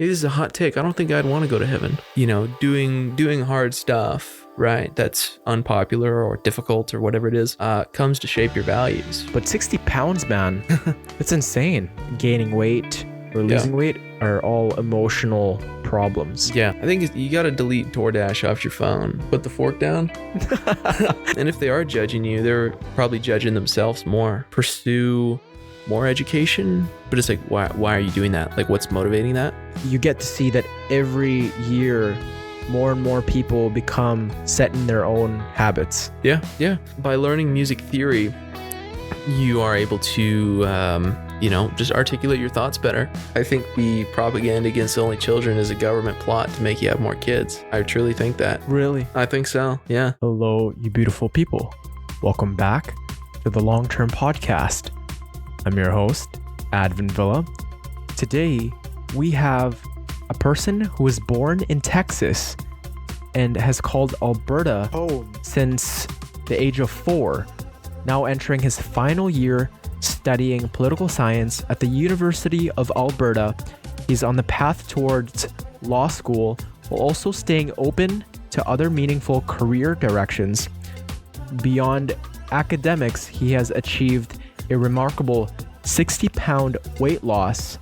this is a hot take. I don't think I'd want to go to heaven. You know, doing hard stuff, right? That's unpopular or difficult or whatever it is, comes to shape your values. But 60 pounds, man, it's insane. Gaining weight or losing weight are all emotional problems. Yeah, I think you got to delete DoorDash off your phone. Put the fork down. And if they are judging you, they're probably judging themselves more. Pursue more education, but it's like, why are you doing that? Like, what's motivating that? You get to see that every year more and more people become set in their own habits. Yeah. By learning music theory, you are able to, just articulate your thoughts better. I think the propaganda against only children is a government plot to make you have more kids. I truly think that. Really? I think so, yeah. Hello, you beautiful people. Welcome back to the Long-Term Podcast. I'm your host, Advin Villa. Today, we have a person who was born in Texas and has called Alberta home since the age of 4, now entering his final year studying political science at the University of Alberta. He's on the path towards law school while also staying open to other meaningful career directions. Beyond academics, he has achieved a remarkable 60-pound weight loss,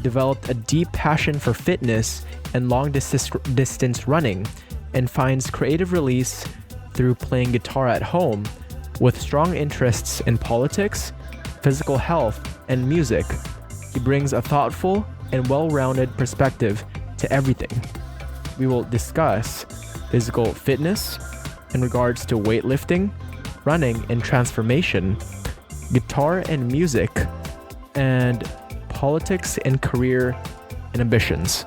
developed a deep passion for fitness and long-distance running, and finds creative release through playing guitar at home, with strong interests in politics, physical health, and music. He brings a thoughtful and well-rounded perspective to everything. We will discuss physical fitness in regards to weightlifting, running and transformation, guitar and music, and politics and career and ambitions.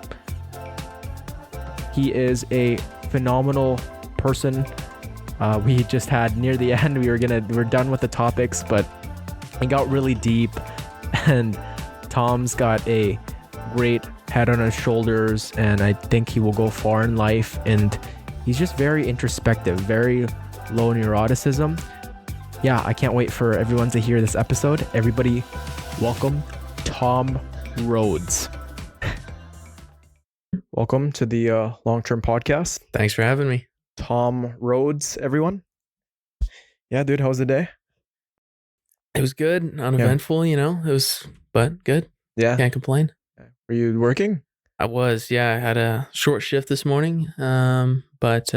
He is a phenomenal person. We just had near the end, we're done with the topics, but it got really deep, and Tom's got a great head on his shoulders, and I think he will go far in life, and he's just very introspective, very low neuroticism. Yeah, I can't wait for everyone to hear this episode. Everybody, welcome Tom Rhodes. Welcome to the Long-Term Podcast. Thanks for having me. Tom Rhodes, everyone. Yeah, dude, how was the day? It was good, uneventful, but good. Yeah. Can't complain. Were you working? I was, yeah. I had a short shift this morning, but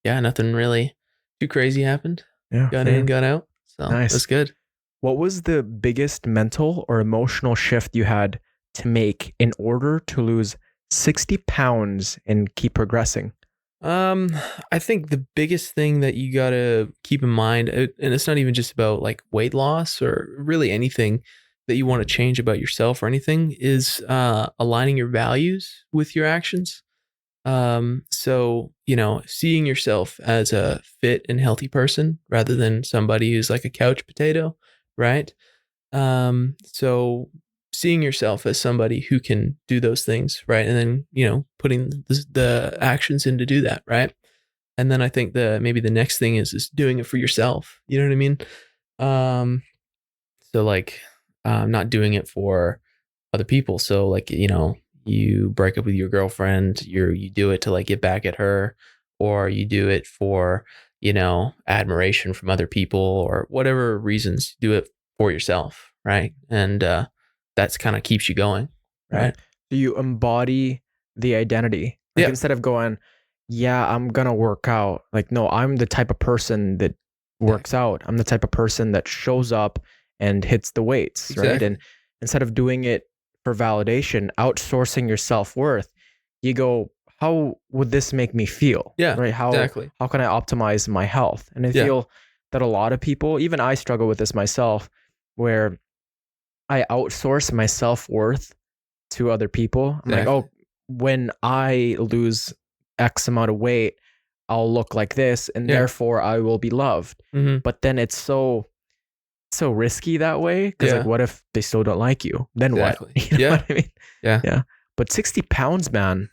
nothing really too crazy happened. Yeah. Got in, got out. So nice. That's good. What was the biggest mental or emotional shift you had to make in order to lose 60 pounds and keep progressing? I think the biggest thing that you got to keep in mind, and it's not even just about like weight loss or really anything that you want to change about yourself or anything, is aligning your values with your actions. So, seeing yourself as a fit and healthy person rather than somebody who's like a couch potato, right? So seeing yourself as somebody who can do those things, right? And then, putting the actions in to do that, right? And then I think maybe the next thing is doing it for yourself. You know what I mean? So like, not doing it for other people. So like, you break up with your girlfriend, you do it to like get back at her, or you do it for, admiration from other people or whatever reasons, do it for yourself, right? And that's kind of keeps you going, right? Do you embody the identity? Like instead of going, yeah, I'm going to work out. Like, no, I'm the type of person that works out. I'm the type of person that shows up and hits the weights, Exactly. right? And instead of doing it for validation, outsourcing your self-worth, you go, how would this make me feel? Yeah, right. How can I optimize my health? And I feel that a lot of people, even I struggle with this myself, where I outsource my self-worth to other people. I'm like, oh, when I lose X amount of weight, I'll look like this, and therefore I will be loved. Mm-hmm. But then it's so risky that way, because like, what if they still don't like you? Then what? You know what I mean? Yeah. But 60 pounds, man,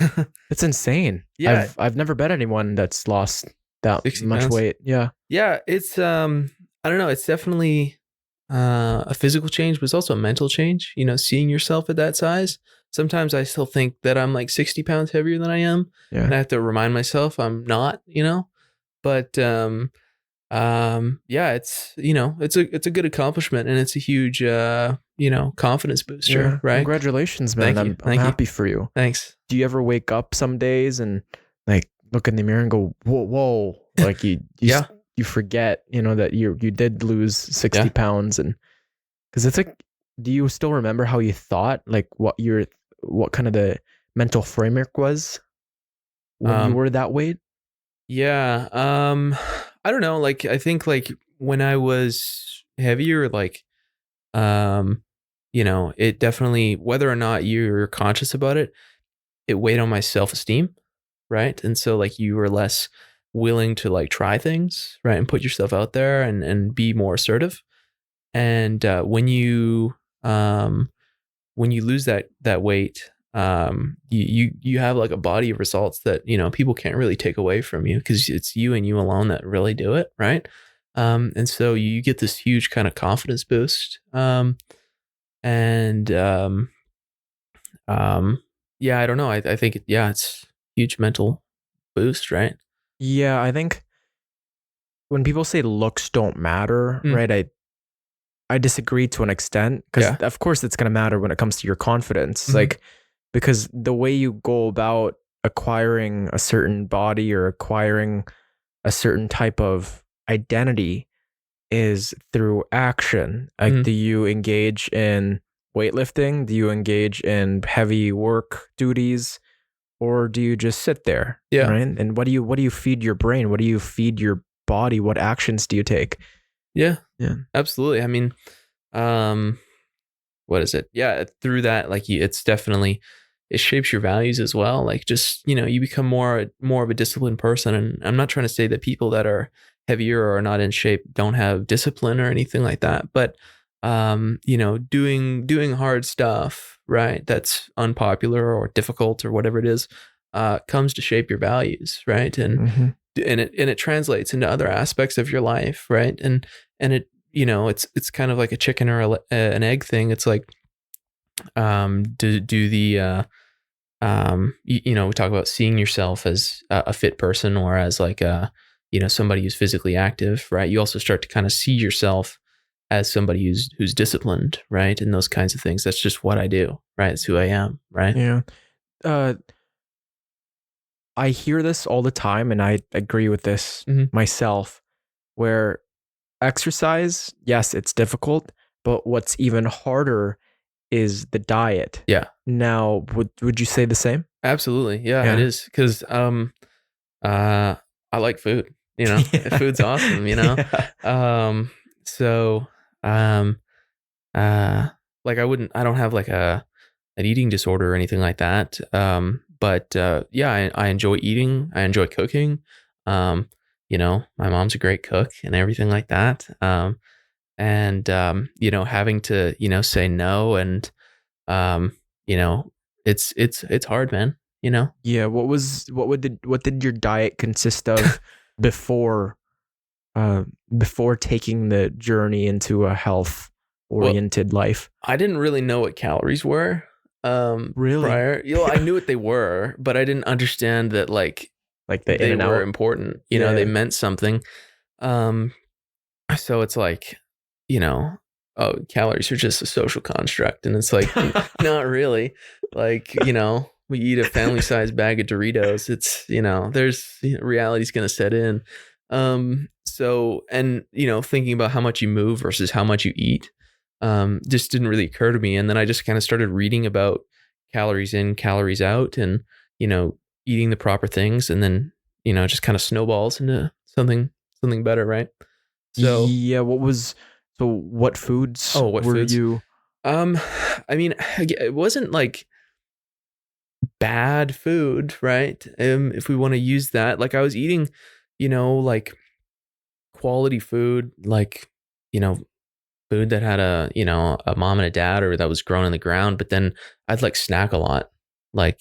it's insane. Yeah. I've never met anyone that's lost that much weight. Yeah. Yeah. It's, I don't know. It's definitely a physical change, but it's also a mental change, seeing yourself at that size. sometimes I still think that I'm like 60 pounds heavier than I am. Yeah. And I have to remind myself I'm not, but, yeah, it's a good accomplishment, and it's a huge, confidence booster, Yeah. right? Congratulations, man. Thank you. I'm Thank you. happy for you. Thanks. Do you ever wake up some days and like look in the mirror and go, whoa, like Yeah. you forget, that you did lose 60 Yeah. pounds, and because it's like, do you still remember how you thought, like what kind of the mental framework was when you Um, were that weight? yeah. I don't know. Like, I think like when I was heavier, like, um, it definitely, whether or not you're conscious about it, it weighed on my self-esteem. Right. And so like you were less willing to like try things, right, and put yourself out there and be more assertive. And when you lose that weight, you have like a body of results that people can't really take away from you, because it's you and you alone that really do it, right? And so you get this huge kind of confidence boost. And yeah, I don't know. I think it's huge mental boost, right? Yeah, I think when people say looks don't matter, Mm, right? I disagree to an extent, because yeah. of course it's going to matter when it comes to your confidence. Mhm. Like, because the way you go about acquiring a certain body or acquiring a certain type of identity is through action. Like, Mhm. do you engage in weightlifting? Do you engage in heavy work duties? Or do you just sit there? Yeah. Right. And what do you feed your brain? What do you feed your body? What actions do you take? Yeah. Yeah. Absolutely. I mean, um, what is it? Yeah, through that, like it's definitely, it shapes your values as well. Like, just you become more of a disciplined person. And I'm not trying to say that people that are heavier or are not in shape don't have discipline or anything like that. But doing hard stuff, right? That's unpopular or difficult or whatever it is, comes to shape your values, right? And Mm-hmm. it translates into other aspects of your life, right? And it it's kind of like a chicken or an egg thing. It's like, do the we talk about seeing yourself as a fit person, or as like a somebody who's physically active, right? You also start to kind of see yourself as somebody who's disciplined, right? And those kinds of things. That's just what I do, right? It's who I am, right? Yeah. Uh, I hear this all the time, and I agree with this Hmm. myself, where exercise, yes, it's difficult, but what's even harder is the diet. Yeah, Now, would you say the same? absolutely. Yeah, it Yeah. is, because uh I like food, Yeah. food's awesome, Yeah. um so um uh like I don't have like an eating disorder or anything like that. But yeah, I enjoy eating. I enjoy cooking. My mom's a great cook and everything like that. And having to say no, and um, you know, it's hard, man. Yeah. What did your diet consist of before uh before taking the journey into a health Well, oriented life? I didn't really know what calories were Really? prior. I knew what they were, but I didn't understand that like Like the in they and were out? important. They Yeah. meant something. Um So it's like, oh, calories are just a social construct. And it's like, not really. Like, we eat a family sized bag of Doritos. It's, there's reality's going to set in. So, and, thinking about how much you move versus how much you eat, just didn't really occur to me. And then I just kind of started reading about calories in, calories out, and, eating the proper things. And then, just kind of snowballs into something better. Right. So, Yeah. What foods oh, what were foods? you? Um, I mean, it wasn't like bad food, right? If we want to use that, like I was eating, like quality food, like, you know, food that had a mom and a dad, or that was grown in the ground. But then I'd like snack a lot, like,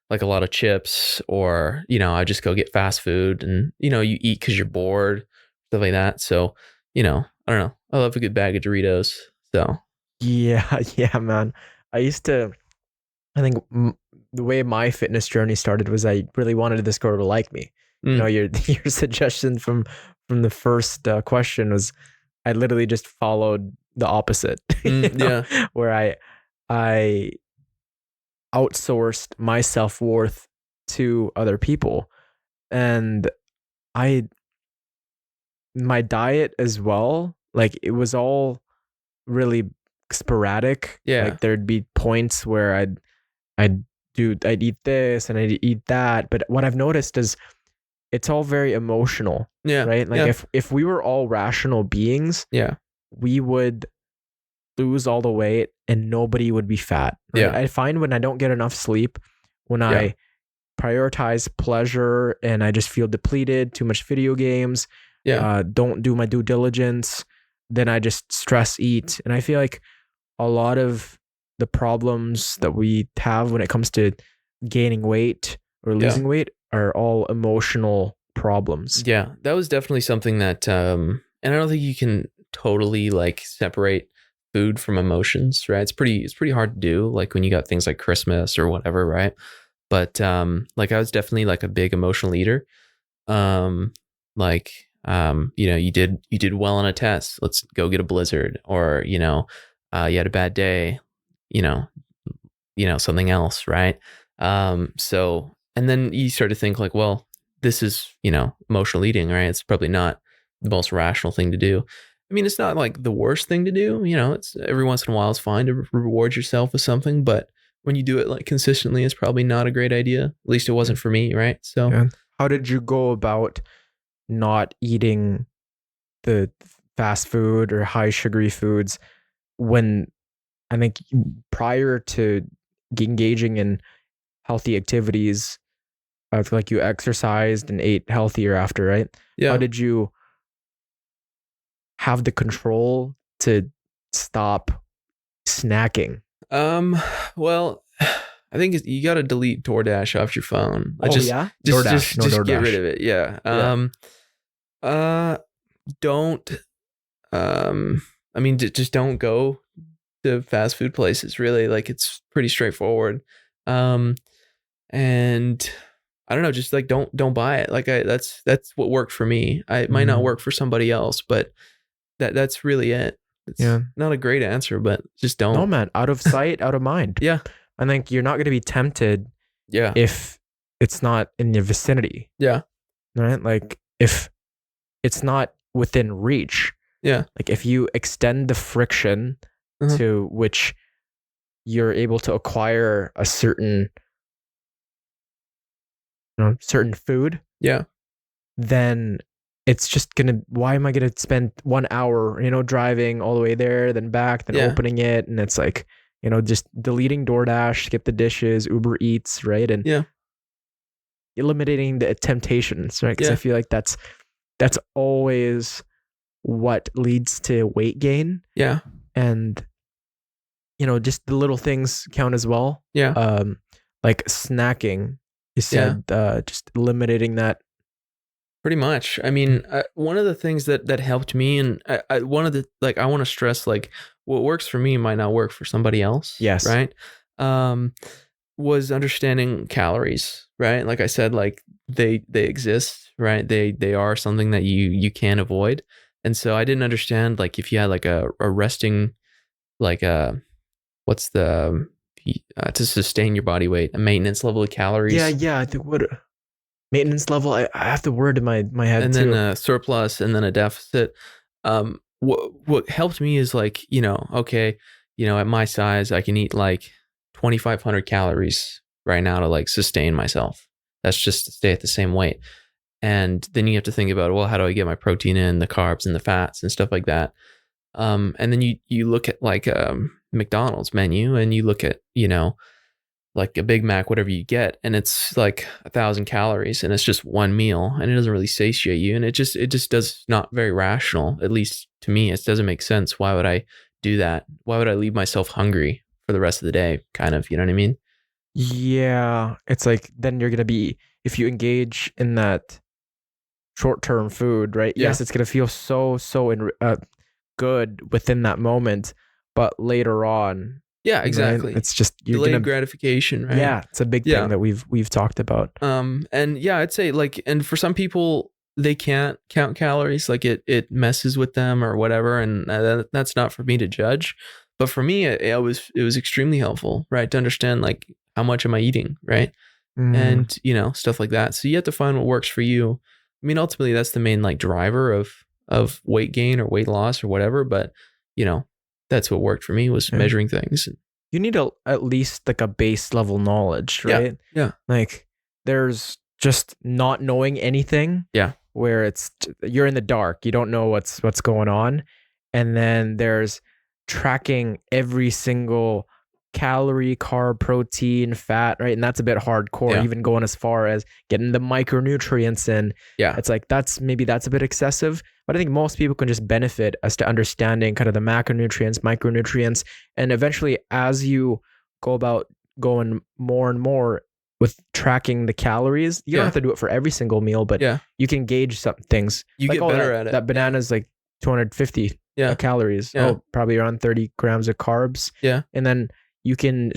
like a lot of chips, or, I just go get fast food, and, you eat because you're bored, stuff like that. So, I don't know. I love a good bag of Doritos. So, Yeah. Yeah, man. I used to. I think the way my fitness journey started was I really wanted this girl to like me. You know, Mm, your suggestion from the first question was I literally just followed the opposite, yeah, where I outsourced my self-worth to other people. And I my diet as well, like it was all really sporadic. yeah, Like there'd be points where I'd I'd eat this and I'd eat that. But what I've noticed is it's all very emotional, yeah, right? Like yeah, if we were all rational beings, yeah, we would lose all the weight and nobody would be fat, right? yeah, I find when I don't get enough sleep, when yeah, I prioritize pleasure and I just feel depleted, too much video games, yeah, don't do my due diligence, then I just stress eat. And I feel like a lot of the problems that we have when it comes to gaining weight or yeah. losing weight are all emotional problems. Yeah, that was definitely something that and I don't think you can totally like separate food from emotions, right? It's pretty hard to do like when you got things like Christmas or whatever, right? But like I was definitely like a big emotional eater. Um like you did well on a test. Let's go get a blizzard or you had a bad day, you know, something else, right? So and then you start to think like, well, this is, emotional eating, right? It's probably not the most rational thing to do. I mean, it's not like the worst thing to do, it's every once in a while it's fine to reward yourself with something, but when you do it like consistently, it's probably not a great idea. At least it Yeah. wasn't for me, right? So, Yeah. How did you go about not eating the fast food or high sugary foods when I think prior to engaging in healthy activities, I feel like you exercised and ate healthier after, right? How yeah. did you have the control to stop snacking? Um, well, I think you got to delete DoorDash off your phone. I Oh just, yeah, just, DoorDash, just, no just get rid DoorDash. of it. Yeah. Yeah. Uh, don't. Um, I mean, just don't go to fast food places. Really, like it's pretty straightforward. Um, and I don't know, just like don't buy it. Like that's what worked for me. It might not Mhm. work for somebody else, but that's really it. It's Yeah. not a great answer, but just No don't. man, out of sight, out of mind. Yeah, I think you're not going to be tempted yeah, if it's not in your vicinity, yeah, right? Like if it's not within reach, yeah, like if you extend the friction uh-huh, to which you're able to acquire a certain, certain food, yeah, then it's just gonna. Why am I gonna spend 1 hour, driving all the way there, then back, then yeah, opening it, and it's like, just deleting DoorDash, skip the dishes, Uber Eats, right, and yeah, eliminating the temptations, right? Because I yeah, feel like that's always what leads to weight gain, yeah, and just the little things count as well. yeah, Like snacking, you yeah. said, just eliminating that. Pretty much. I mean, one of the things that helped me, and one of the like, I want to stress like what works for me might not work for somebody else, Yes. right? Um, was understanding calories, right? Like I said, like they exist, right? They are something that you can avoid, and so I didn't understand like if you had like a resting like what's the to sustain your body weight, a maintenance level of Yeah, calories, yeah. I think what maintenance level. I have the word in my head and then too. a surplus, and then a deficit. What helped me is like, okay, at my size, I can eat like 2,500 calories right now to like sustain myself. That's just to stay at the same weight. And then you have to think about, well, how do I get my protein in, the carbs and the fats and stuff like that. And then you look at like McDonald's menu, and you look at like a Big Mac, whatever you get, and it's like 1,000 calories, and it's just one meal, and it doesn't really satiate you, and it just does not very rational, at least to me. It doesn't make sense. Why would I do that? Why would I leave myself hungry for the rest of the day? Kind of, you know what I mean? Yeah, it's like then you're gonna be, if you engage in that short-term food, right? Yeah, Yes, it's gonna feel so good within that moment, but later on, Yeah, right? exactly. It's just you're Delayed gonna gratification, right? yeah, it's a big Yeah. thing that we've talked about. And yeah, I'd say like, and for some people, they can't count calories, like it messes with them or whatever, and that's not for me to judge. But for me, it was extremely helpful, right, to understand like how much am I eating, right, Mm, and stuff like that. So you have to find what works for you. I mean, ultimately, that's the main like driver of weight gain or weight loss or whatever. But that's what worked for me was yeah. measuring things. You need at least like a base level knowledge, Yeah, right? yeah, Like there's just not knowing anything yeah, where you're in the dark, you don't know what's going on, and then there's tracking every single calorie, carb, protein, fat, right? And that's a bit hardcore, yeah, even going as far as getting the micronutrients in. yeah, It's like that's a bit excessive, but I think most people can just benefit as to understanding kind of the macronutrients, micronutrients, and eventually as you go about going more and more with tracking the calories, you don't yeah, have to do it for every single meal, but yeah. you can gauge some things. You Like, get oh, better at it. that banana is like 250 Yeah, calories. yeah, Oh, probably around 30 grams of carbs. yeah, And then you can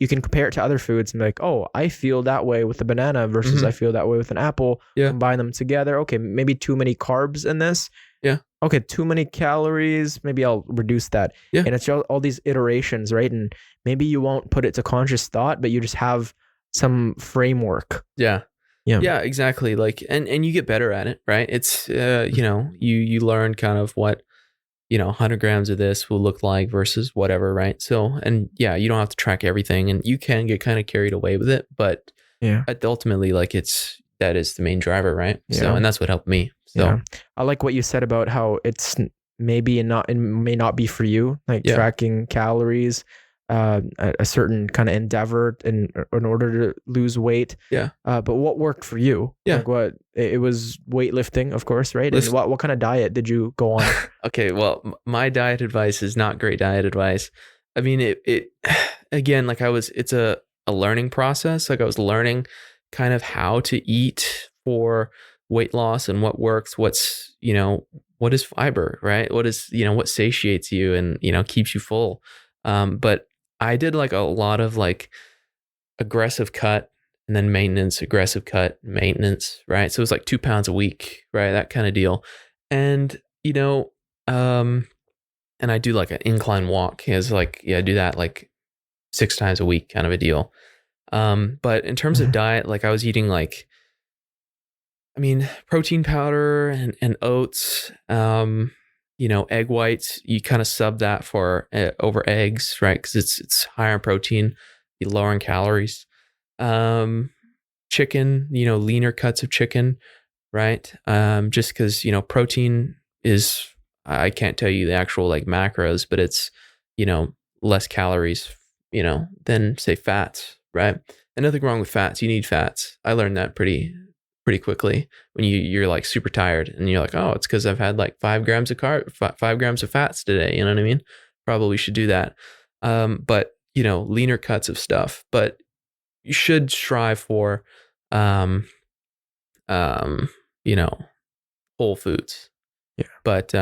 compare it to other foods and be like, oh, I feel that way with the banana versus Mhm. I feel that way with an apple. Yeah. Combine them together. Okay, maybe too many carbs in this. Yeah. Okay, too many calories. Maybe I'll reduce that. Yeah. And it's all these iterations, right? And maybe you won't put it to conscious thought, but you just have some framework. Yeah. Yeah. Yeah, exactly. Like, and you get better at it, right? It's, you learn kind of what, 100 grams of this will look like versus whatever, right? So, and yeah, you don't have to track everything and you can get kind of carried away with it, but Yeah. ultimately, like that is the main driver, right? So, Yeah. and that's what helped me. So, Yeah. I like what you said about how it's maybe it may not be for you, like Yeah. tracking calories, a certain kind of endeavor in order to lose weight. Yeah. But what worked for you? Yeah. Like it was weightlifting, of course, right? And what kind of diet did you go on? Okay, well, my diet advice is not great diet advice. I mean, it again, like it's a learning process. Like I was learning kind of how to eat for weight loss and what works, what is fiber, right? What is, what satiates you and, keeps you full. But I did like a lot of like aggressive cut and then maintenance, aggressive cut, maintenance, right? So it was like 2 pounds a week, right? That kind of deal. And, and I do like an incline walk. It's like, I do that like 6 times a week kind of a deal. But in terms of diet, like I was eating like, protein powder and oats, egg whites, you kind of sub that for over eggs, right? Cause it's higher in protein, lower in calories. Chicken, leaner cuts of chicken, right? Just cause, protein is, I can't tell you the actual like macros, but it's, less calories, than say fats, right? And nothing wrong with fats. You need fats. I learned that pretty quickly when you're like super tired and you're like, oh, it's because I've had like 5 grams of 5 grams of fats today. You know what I mean? Probably should do that. But leaner cuts of stuff. But you should strive for, whole foods. Yeah. But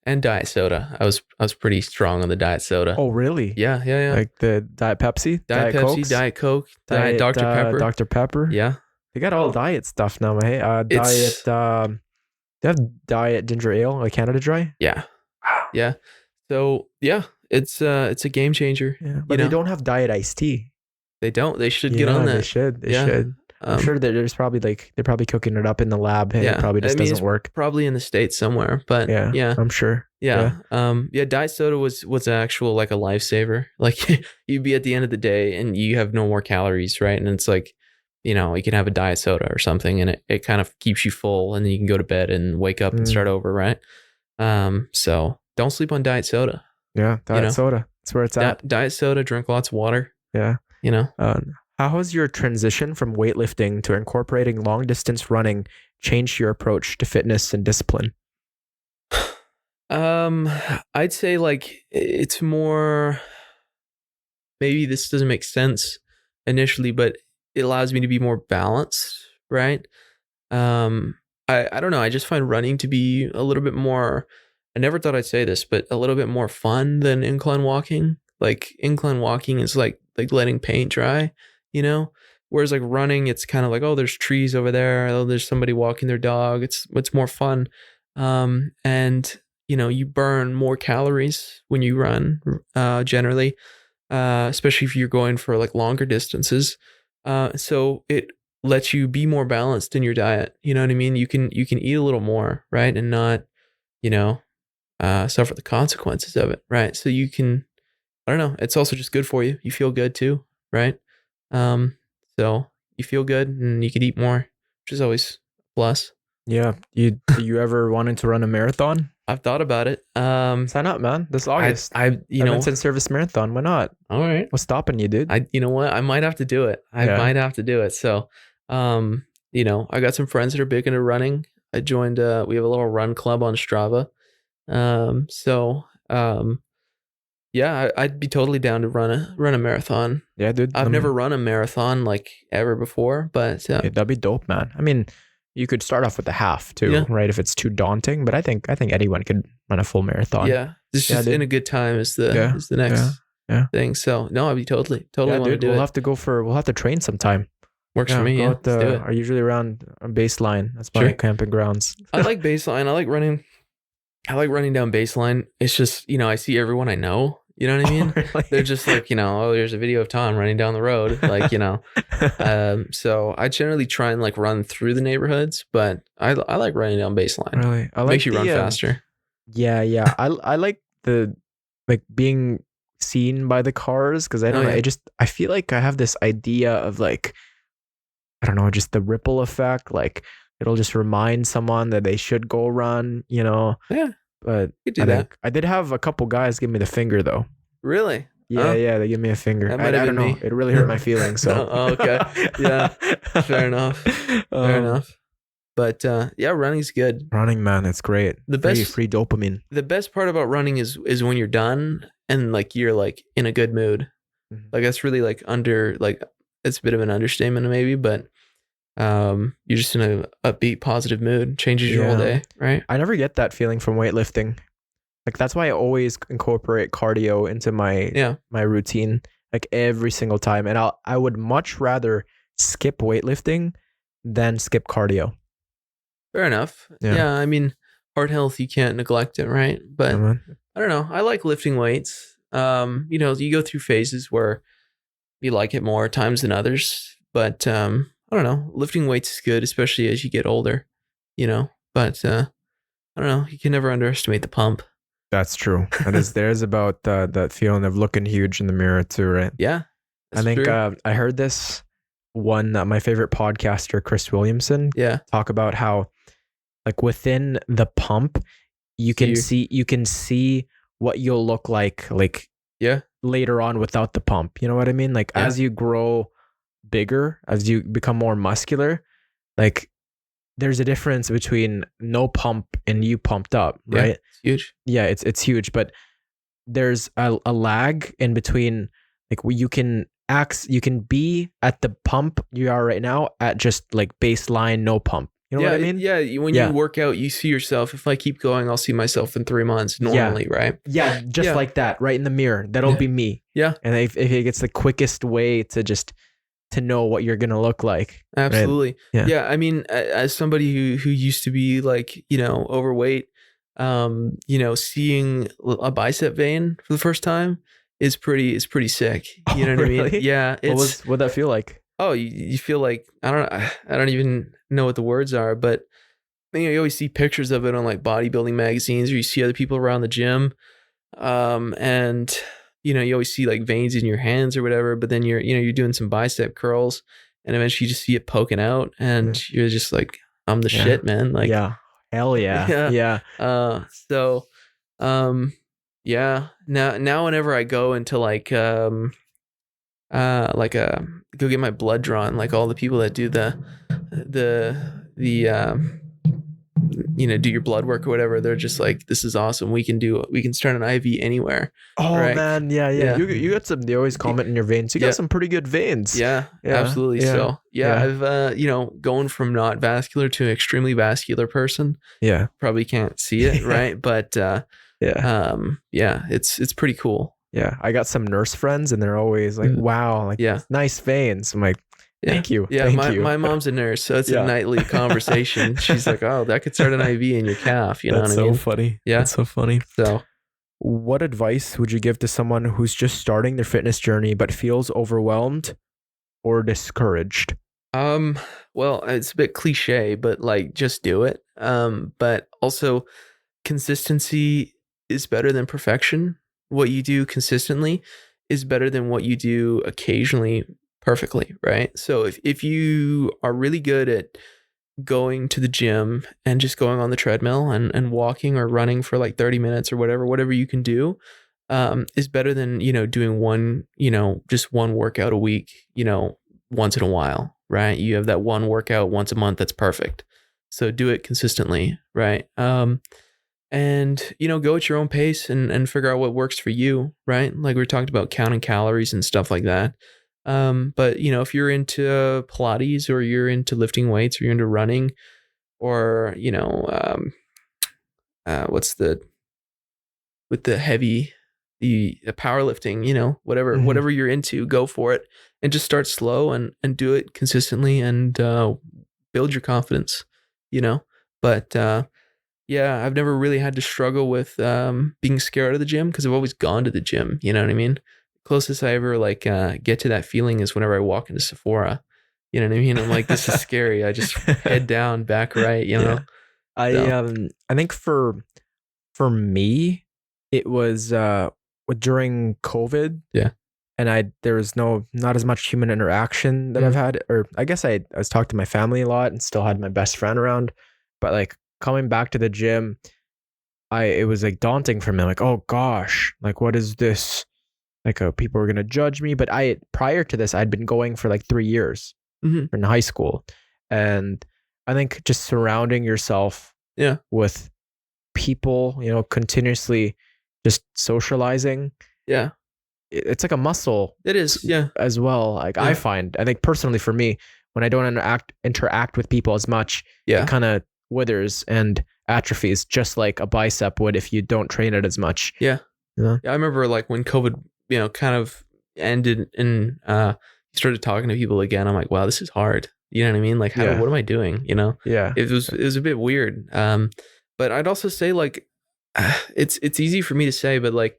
and diet soda. I was pretty strong on the diet soda. Oh, really? Yeah. Like the Diet Pepsi, Diet Pepsi, Cokes? Diet Coke, Diet Dr. Pepper. Dr. Pepper. Yeah. They got all diet stuff now, hey. It's- Diet. They have diet ginger ale, like Canada Dry. Yeah. Wow. Yeah. So yeah, it's a game changer. Yeah, but they don't have diet iced tea. They don't. They should get on that. They should. They Yeah. should. I'm sure that there's probably they're probably cooking it up in the lab. Hey, Yeah. it probably just it's doesn't work. Probably in the States somewhere, but Yeah, yeah. I'm sure. Yeah. Diet soda was actual like a lifesaver. Like you'd be at the end of the day and you have no more calories, right? And it's like, you can have a diet soda or something and it kind of keeps you full and then you can go to bed and wake up and start over, right? So don't sleep on diet soda. Yeah, diet soda. That's where it's at. Diet soda, drink lots of water. Yeah. How has your transition from weightlifting to incorporating long distance running changed your approach to fitness and discipline? I'd say like it's more, maybe this doesn't make sense initially, but it allows me to be more balanced, right? I don't know. I just find running to be a little bit more, I never thought I'd say this, but a little bit more fun than incline walking. Like incline walking is like letting paint dry, you know? Whereas like running, it's kind of like, oh, there's trees over there. Oh, there's somebody walking their dog. It's more fun. And you know, you burn more calories when you run, generally, especially if you're going for like longer distances. So it lets you be more balanced in your diet. You know what I mean? You can eat a little more, right? And not, you know, suffer the consequences of it, right? So you can, I don't know. It's also just good for you. You feel good too, right? So you feel good and you could eat more, which is always a plus. Yeah. Do you ever wanted to run a marathon? I've thought about it. Sign up, man. This August. You know, Edmonton Service Marathon. Why not? all right. What's stopping you, dude? You know what? I might have to do it. I Yeah. might have to do it. So, you know, I got some friends that are big into running. I joined, we have a little run club on Strava. Yeah, I'd be totally down to run a marathon. Yeah, dude. I've never run a marathon like ever before, but Yeah, that'd be dope, man. I mean, you could start off with a half too, Yeah. right? If it's too daunting, but I think anyone could run a full marathon. yeah, it's Yeah, just dude. in a good time is the Yeah, next yeah. thing. So no, I'd be totally Yeah, want to dude. do We'll it. have to train sometime. Works for me. Go Yeah, out let's do it. are usually around baseline. That's my Sure. camping grounds. I like baseline. I like running. I like running down baseline. It's just, you know, I see everyone I know. You know what I mean? Really? They're just like, you know, oh, there's a video of Tom running down the road. Like, you know, so I generally try and like run through the neighborhoods, but I like running down baseline. Really? I like Makes you run the, faster. Yeah. I like the being seen by the cars because I don't Oh, know. yeah. I feel like I have this idea of like, I don't know, just the ripple effect. Like it'll just remind someone that they should go run, you know. Yeah, But you could do that. I did have a couple guys give me the finger though. Really? Yeah, Oh, yeah, they give me a finger. That I might have don't been know. me. It really hurt my feelings. So Oh, okay. Yeah. Fair enough. Fair enough. But yeah, running's good. Running, man, it's great. The best free dopamine. the best part about running is when you're done and like you're like in a good mood. Mhm. Like that's really like it's a bit of an understatement maybe, but you're just in a upbeat, positive mood. Changes your whole Yeah. day, right? I never get that feeling from weightlifting. Like that's why I always incorporate cardio into my Yeah. my routine, like every single time. And I would much rather skip weightlifting than skip cardio. Fair enough. Yeah. Yeah, I mean, heart health, you can't neglect it, right? But Mhm. I don't know. I like lifting weights. You know, you go through phases where you like it more times than others. But I don't know. Lifting weights is good, especially as you get older, you know. But I don't know. You can never underestimate the pump. That's true. There's about that feeling of looking huge in the mirror too, right? Yeah. I think true. I heard this one my favorite podcaster, Chris Williamson, Yeah. talk about how like within the pump, you can see what you'll look like Yeah. later on without the pump. You know what I mean? Like Yeah. as you grow bigger, as you become more muscular, like there's a difference between no pump and you pumped up, Yeah. right? It's huge. Yeah, it's huge, but there's a lag in between. Like you can be at the pump you are right now at just like baseline no pump. You know yeah, what I mean? Yeah. When Yeah. you work out, you see yourself. If I keep going, I'll see myself in 3 months normally, right? Yeah, just Yeah. like that, right in the mirror. That'll Yeah. be me. Yeah. And if it's the quickest way to just to know what you're gonna look like. Absolutely. Yeah. Yeah. I mean, as somebody who used to be like, you know, overweight, you know, seeing a bicep vein for the first time is pretty sick. You know what I mean? Really? Yeah. What'd that feel like? Oh, you feel like, I don't even know what the words are, but you know, you always see pictures of it on like bodybuilding magazines or you see other people around the gym. And you know, you always see like veins in your hands or whatever, but then you're doing some bicep curls and eventually you just see it poking out and you're just like, I'm the Yeah. shit, man. Like, Yeah. Hell yeah. Yeah. Yeah. So, yeah, now whenever I go into like go get my blood drawn, like all the people that do the you know, do your blood work or whatever, they're just like, this is awesome. We can start an IV anywhere. Oh Right. man, yeah. Yeah. You got some. They always comment in your veins. You Yeah. got some pretty good veins. Yeah, Yeah, absolutely. yeah, So yeah, yeah. I've you know, going from not vascular to an extremely vascular person. Yeah. Probably can't see it, Yeah. right? But Yeah. yeah, it's pretty cool. Yeah. I got some nurse friends and they're always like, wow, like Yeah. nice veins. I'm like, Yeah. thank you. Yeah. Thank my, you. my mom's a nurse, so it's a Yeah. nightly conversation. She's like, oh, that could start an IV in your calf. You know what That's I mean? so funny. Yeah. That's so funny. So, What advice would you give to someone who's just starting their fitness journey but feels overwhelmed or discouraged? well, it's a bit cliche, but like just do it. But also consistency is better than perfection. What you do consistently is better than what you do occasionally perfectly, right? So if you are really good at going to the gym and just going on the treadmill and walking or running for like 30 minutes or whatever you can do, is better than, doing one, just one workout a week, once in a while, right? You have that one workout once a month that's perfect. So do it consistently, right? And go at your own pace and figure out what works for you, right? Like we talked about counting calories and stuff like that. But if you're into Pilates or you're into lifting weights or you're into running or what's the with the heavy the powerlifting, whatever you're into, go for it and just start slow and do it consistently and build your confidence, but yeah, I've never really had to struggle with being scared of the gym because I've always gone to the gym. You know what I mean? Closest I ever get to that feeling is whenever I walk into Sephora. You know what I mean? I'm like, this is scary. I just head down, back right. Yeah. So, I think for me, it was during COVID. Yeah. And there was not as much human interaction that I've had, or I guess I was talking to my family a lot and still had my best friend around, but like coming back to the gym, it was like daunting for me. Like, oh gosh, like what is this? Like, people are gonna judge me. But prior to this, I'd been going for like 3 years in high school, and I think just surrounding yourself, with people, continuously just socializing, it's like a muscle. It is, yeah, as well. Like I think personally for me, when I don't interact with people as much, it kind of withers and atrophies, just like a bicep would if you don't train it as much. Yeah. I remember like when COVID, kind of ended and started talking to people again. I'm like, wow, this is hard. You know what I mean? Like, what am I doing? Yeah. It was a bit weird. But I'd also say like, it's easy for me to say, but like,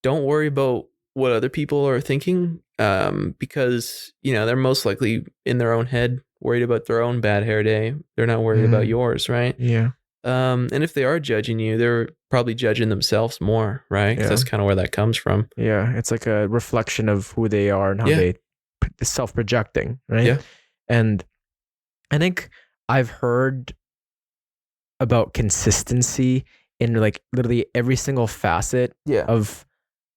don't worry about what other people are thinking, because they're most likely in their own head, worried about their own bad hair day. They're not worried about yours, right? Yeah. And if they are judging you, they're probably judging themselves more, right? 'Cause that's kind of where that comes from. Yeah, it's like a reflection of who they are and how they self-projecting, right? Yeah. And I think I've heard about consistency in like literally every single facet of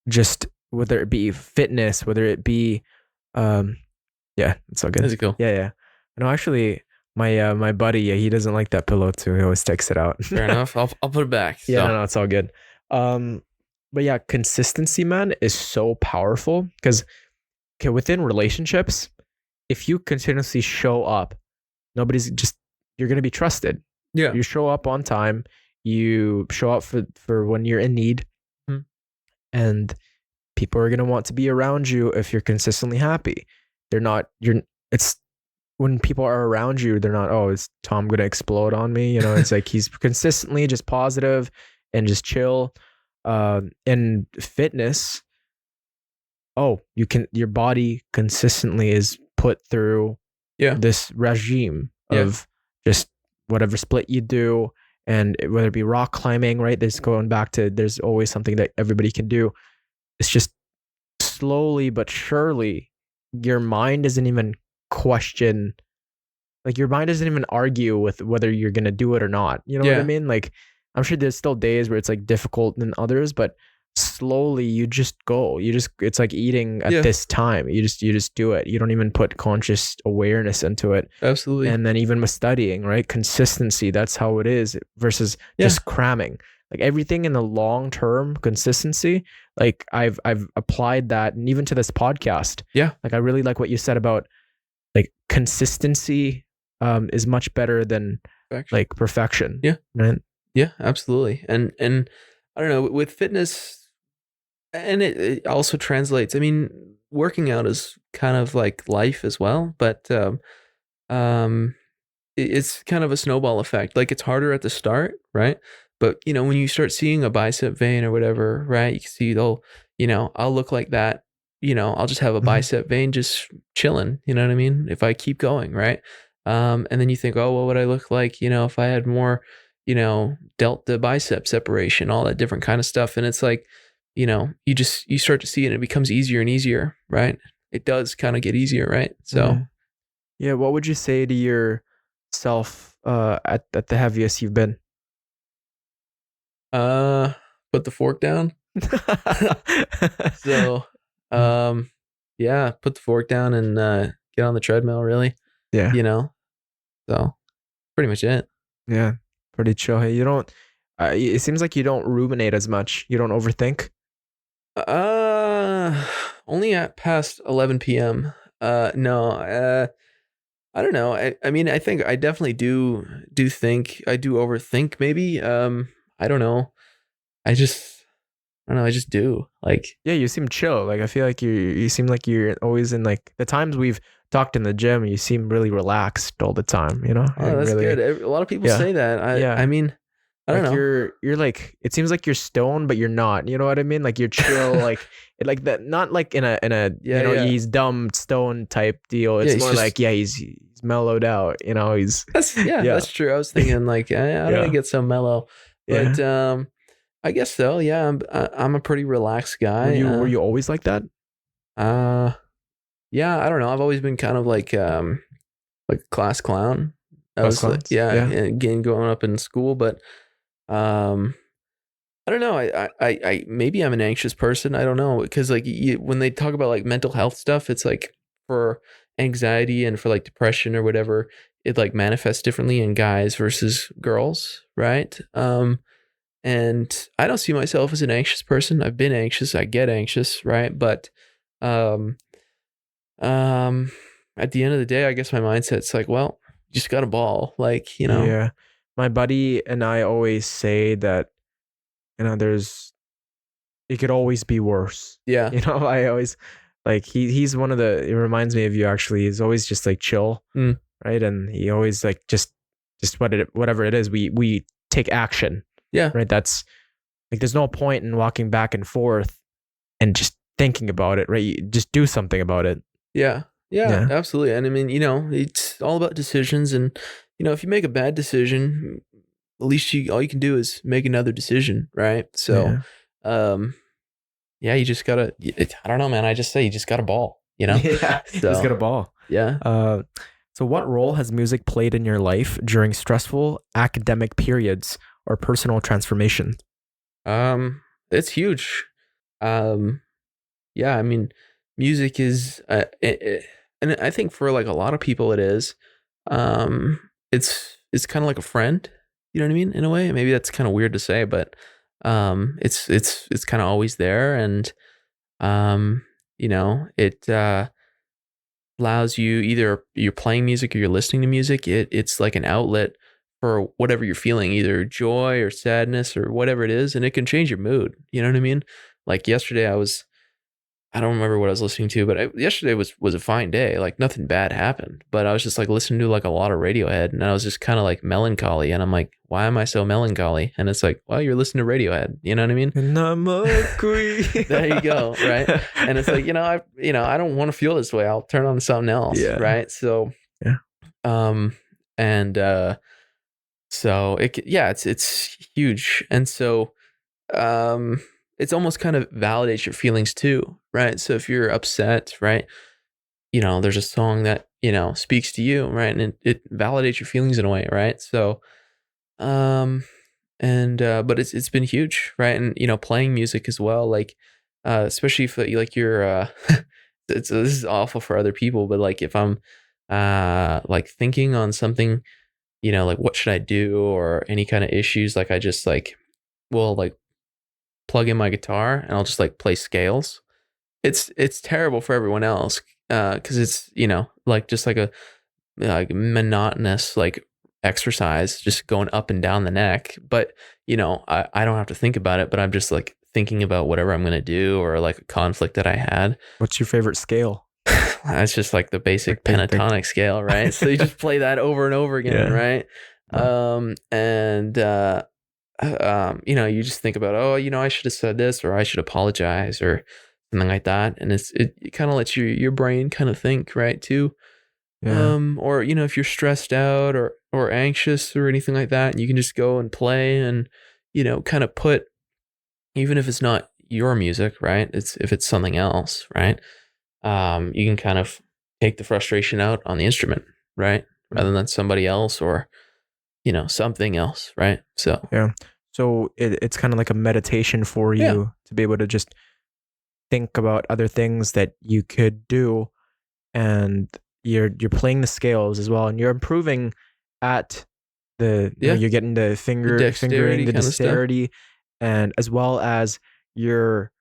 just, whether it be fitness, whether it be it's so good. That's cool. Yeah. No, actually my buddy, he doesn't like that pillow too. He always takes it out. Fair enough. I'll put it back. Yeah, no, it's all good. But yeah, consistency, man, is so powerful because within relationships, if you continuously show up, you're gonna be trusted. Yeah. You show up on time, you show up for when you're in need, and people are gonna want to be around you if you're consistently happy. It's when people are around you, they're not, oh, is Tom gonna explode on me? It's like he's consistently just positive and just chill. In fitness, your body consistently is put through this regime of just whatever split you do, and whether it be rock climbing, right? There's always something that everybody can do. It's just slowly but surely, your mind doesn't even question, like your mind doesn't even argue with whether you're going to do it or not. You know what I mean? Like, I'm sure there's still days where it's like difficult than others, but slowly you just go. It's like eating at this time. You just do it. You don't even put conscious awareness into it. Absolutely. And then even with studying, right? Consistency, that's how it is versus just cramming. Like everything in the long term, consistency, like I've applied that, and even to this podcast. Yeah. Like I really like what you said about like consistency is much better than like perfection. Yeah. Right. Yeah, absolutely. And I don't know, with fitness, And it also translates. I mean, working out is kind of like life as well, but um, it's kind of a snowball effect. Like it's harder at the start, right? But when you start seeing a bicep vein or whatever, right? You can see, oh, I'll look like that. I'll just have a Mhm. bicep vein just chilling. You know what I mean? If I keep going, right? And then you think, oh, what would I look like? If I had more, delta bicep separation, all that different kind of stuff. And it's like, you start to see it and it becomes easier and easier, right? It does kind of get easier, right? So, Yeah. Yeah. What would you say to yourself at the heaviest you've been? uh, put the fork down. So, um, yeah, put the fork down and get on the treadmill. Really, Yeah. you know. So, pretty much it. Yeah. Pretty chill. Hey, you don't. It seems like you don't ruminate as much. You don't overthink. Uh, only at past 11 p.m. No. I don't know. I mean, I think I definitely do think I do overthink. Maybe. I don't know. I don't know. I just do. Like, Yeah, you seem chill. Like I feel like you seem like you're always in like the times we've talked in the gym. You seem really relaxed all the time. You know, oh, like that's really. good. A lot of people Yeah. say that. I Yeah. mean, I don't Like know. you're like it seems like you're stoned but you're not, you know what I mean, like you're chill, like that, not like in a Yeah, yeah, he's dumb stone type deal. yeah. It's It's more just like yeah, he's mellowed out, you know, he's yeah. that's true. I was thinking like, how did I Yeah. get so mellow? But Yeah. I guess so. Yeah, I'm a pretty relaxed were guy. you were you always like that? Uh, yeah. I don't know. I've always been kind of like a class clown. I Class was like, clowns, yeah, yeah. again, growing up in school, but um, I don't know. Maybe I'm an anxious person. I don't know because like when they talk about like mental health stuff, it's like for anxiety and for like depression or whatever, it like manifests differently in guys versus girls, right? And I don't see myself as an anxious person. I've been anxious. I get anxious, right? But um, um, at the end of the day, I guess my mindset's like, well, you just got a ball, like Yeah, my buddy and I always say that, you know, there's it could always be worse. yeah, You know, I always like he's one of the, it reminds me of you actually. He's always just like chill, mm, right? And he always like just whatever it is, we take action, yeah, right? That's like there's no point in walking back and forth and just thinking about it, right? You just do something about it. yeah, yeah, Yeah. absolutely. And I mean, it's all about decisions, and if you make a bad decision, at least you all you can do is make another decision, right? So, Yeah. um, yeah, you just gotta. I don't know, man. I just say you just got a ball, Yeah. Just So get a ball. yeah. Uh, so what role has music played in your life during stressful academic periods or personal transformation? It's huge. Um, yeah, I mean, music is, and I think for like a lot of people, it is. It's kind of like a friend. You know what I mean? In a way, maybe that's kind of weird to say, but it's kind of always there, and it allows you, either you're playing music or you're listening to music. It's like an outlet for whatever you're feeling, either joy or sadness or whatever it is, and it can change your mood. You know what I mean? Like yesterday, I don't remember what I was listening to, but yesterday was a fine day. Like nothing bad happened, but I was just like listening to like a lot of Radiohead, and I was just kind of like melancholy. And I'm like, why am I so melancholy? And it's like, well, you're listening to Radiohead. You know what I mean? And I'm a queen. There you go, right? And it's like, I don't want to feel this way. I'll turn on something else, Yeah. right? So, Yeah. um, and so it's huge, and so um it's almost kind of validates your feelings too, right? So if you're upset, right, there's a song that speaks to you, right, and it validates your feelings in a way, right? So um and but it's been huge, right? And playing music as well, like especially if like you're this is awful for other people, but like if I'm like thinking on something, like what should I do or any kind of issues, like I just like will like plug in my guitar and I'll just like play scales. It's terrible for everyone else because it's like just like monotonous like exercise just going up and down the neck. But I don't have to think about it. But I'm just like thinking about whatever I'm going to do or like a conflict that I had. What's your favorite scale? That's just like the basic Like pentatonic scale, right? So you just play that over and over again, Yeah. right? You just think about, oh, I should have said this, or I should apologize, or something like that, and it kind of lets your brain kind of think, right, too. Yeah. Or if you're stressed out or anxious or anything like that, you can just go and play and kind of put, even if it's not your music, right? If it's something else, right? You can kind of take the frustration out on the instrument, right? Rather than somebody else or, something else, right? So, Yeah. So it's kind of like a meditation for Yeah. you to be able to just think about other things that you could do, and you're playing the scales as well, and you're improving at Yeah. you're getting the fingering, dexterity the kind of stuff. dexterity, and as well as you're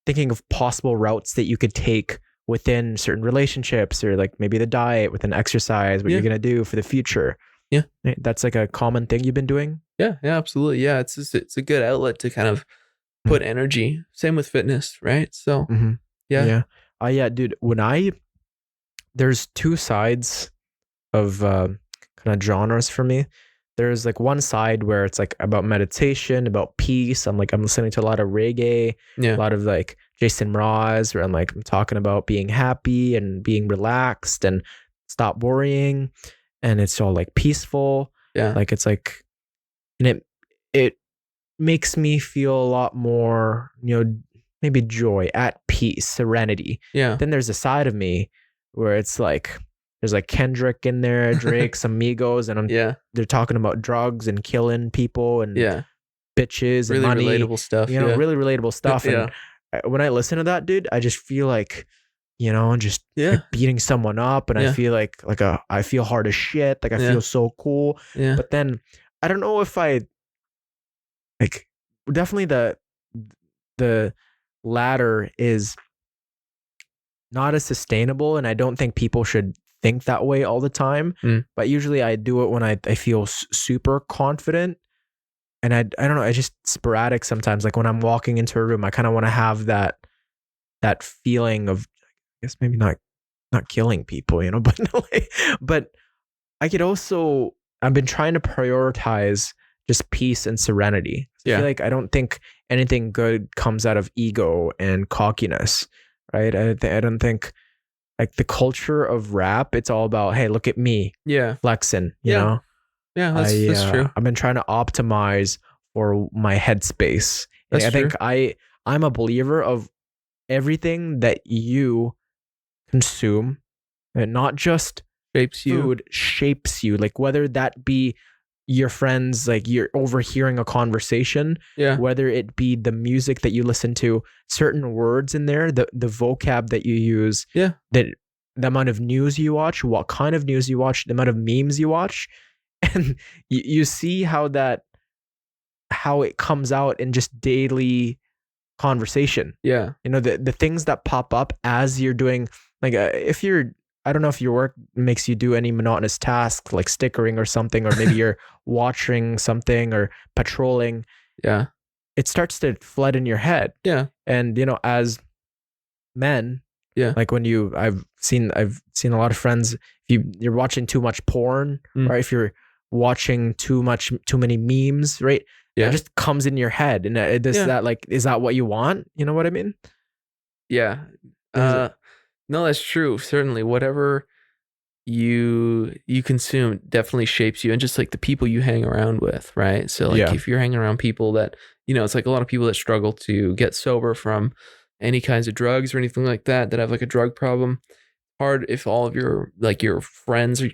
thinking of possible routes that you could take within certain relationships, or like maybe the diet, within exercise, what Yeah. you're going to do for the future. Yeah. Right? That's like a common thing you've been doing. Yeah, absolutely. Yeah, it's a good outlet to kind of put energy. Same with fitness, right? So, Mm-hmm. yeah. Yeah, dude, there's two sides of kind of genres for me. There's like one side where it's like about meditation, about peace. I'm listening to a lot of reggae, Yeah. a lot of like Jason Mraz, where I'm talking about being happy and being relaxed and stop worrying, and it's all like peaceful. Yeah. Like it's like, and it makes me feel a lot more, maybe joy, at peace, serenity. Yeah. Then there's a side of me where it's like there's like Kendrick in there, Drake, some Migos, and Yeah. they're talking about drugs and killing people and Yeah. bitches and Really money. relatable stuff. Yeah. Really relatable stuff. Yeah. And when I listen to that, dude, I just feel like, just Yeah. like beating someone up, and Yeah. I feel like I feel hard as shit. Like I Yeah. feel so cool. Yeah. But then I don't know if I like, definitely the latter is not as sustainable, and I don't think people should think that way all the time. But usually I do it when I feel super confident, and I don't know, I just sporadic sometimes. Like when I'm walking into a room, I kind of want to have that feeling of, I guess maybe not killing people, but I could also, I've been trying to prioritize just peace and serenity. I feel like I don't think anything good comes out of ego and cockiness, right? I don't think, like, the culture of rap, it's all about, hey, look at me, flexing, you know? Yeah, that's true. I've been trying to optimize for my headspace. That's I think I'm a believer of everything that you consume, and not just Shapes you. food, shapes you. Like whether that be your friends, like you're overhearing a conversation, whether it be the music that you listen to, certain words in there, the vocab that you use, that the amount of news you watch, what kind of news you watch, the amount of memes you watch, and you see how it comes out in just daily conversation. The things that pop up as you're doing, like if you're, I don't know if your work makes you do any monotonous task like stickering or something, or maybe you're watching something or patrolling. It starts to flood in your head. And as men, like when I've seen a lot of friends, if you're watching too much porn, or if you're watching too many memes, right? It just comes in your head, and that like, is that what you want? You know what I mean? No, that's true. Certainly, whatever you consume definitely shapes you, and just like the people you hang around with, right? So like if you're hanging around people that, it's like a lot of people that struggle to get sober from any kinds of drugs or anything like that have like a drug problem. Hard if all of your friends or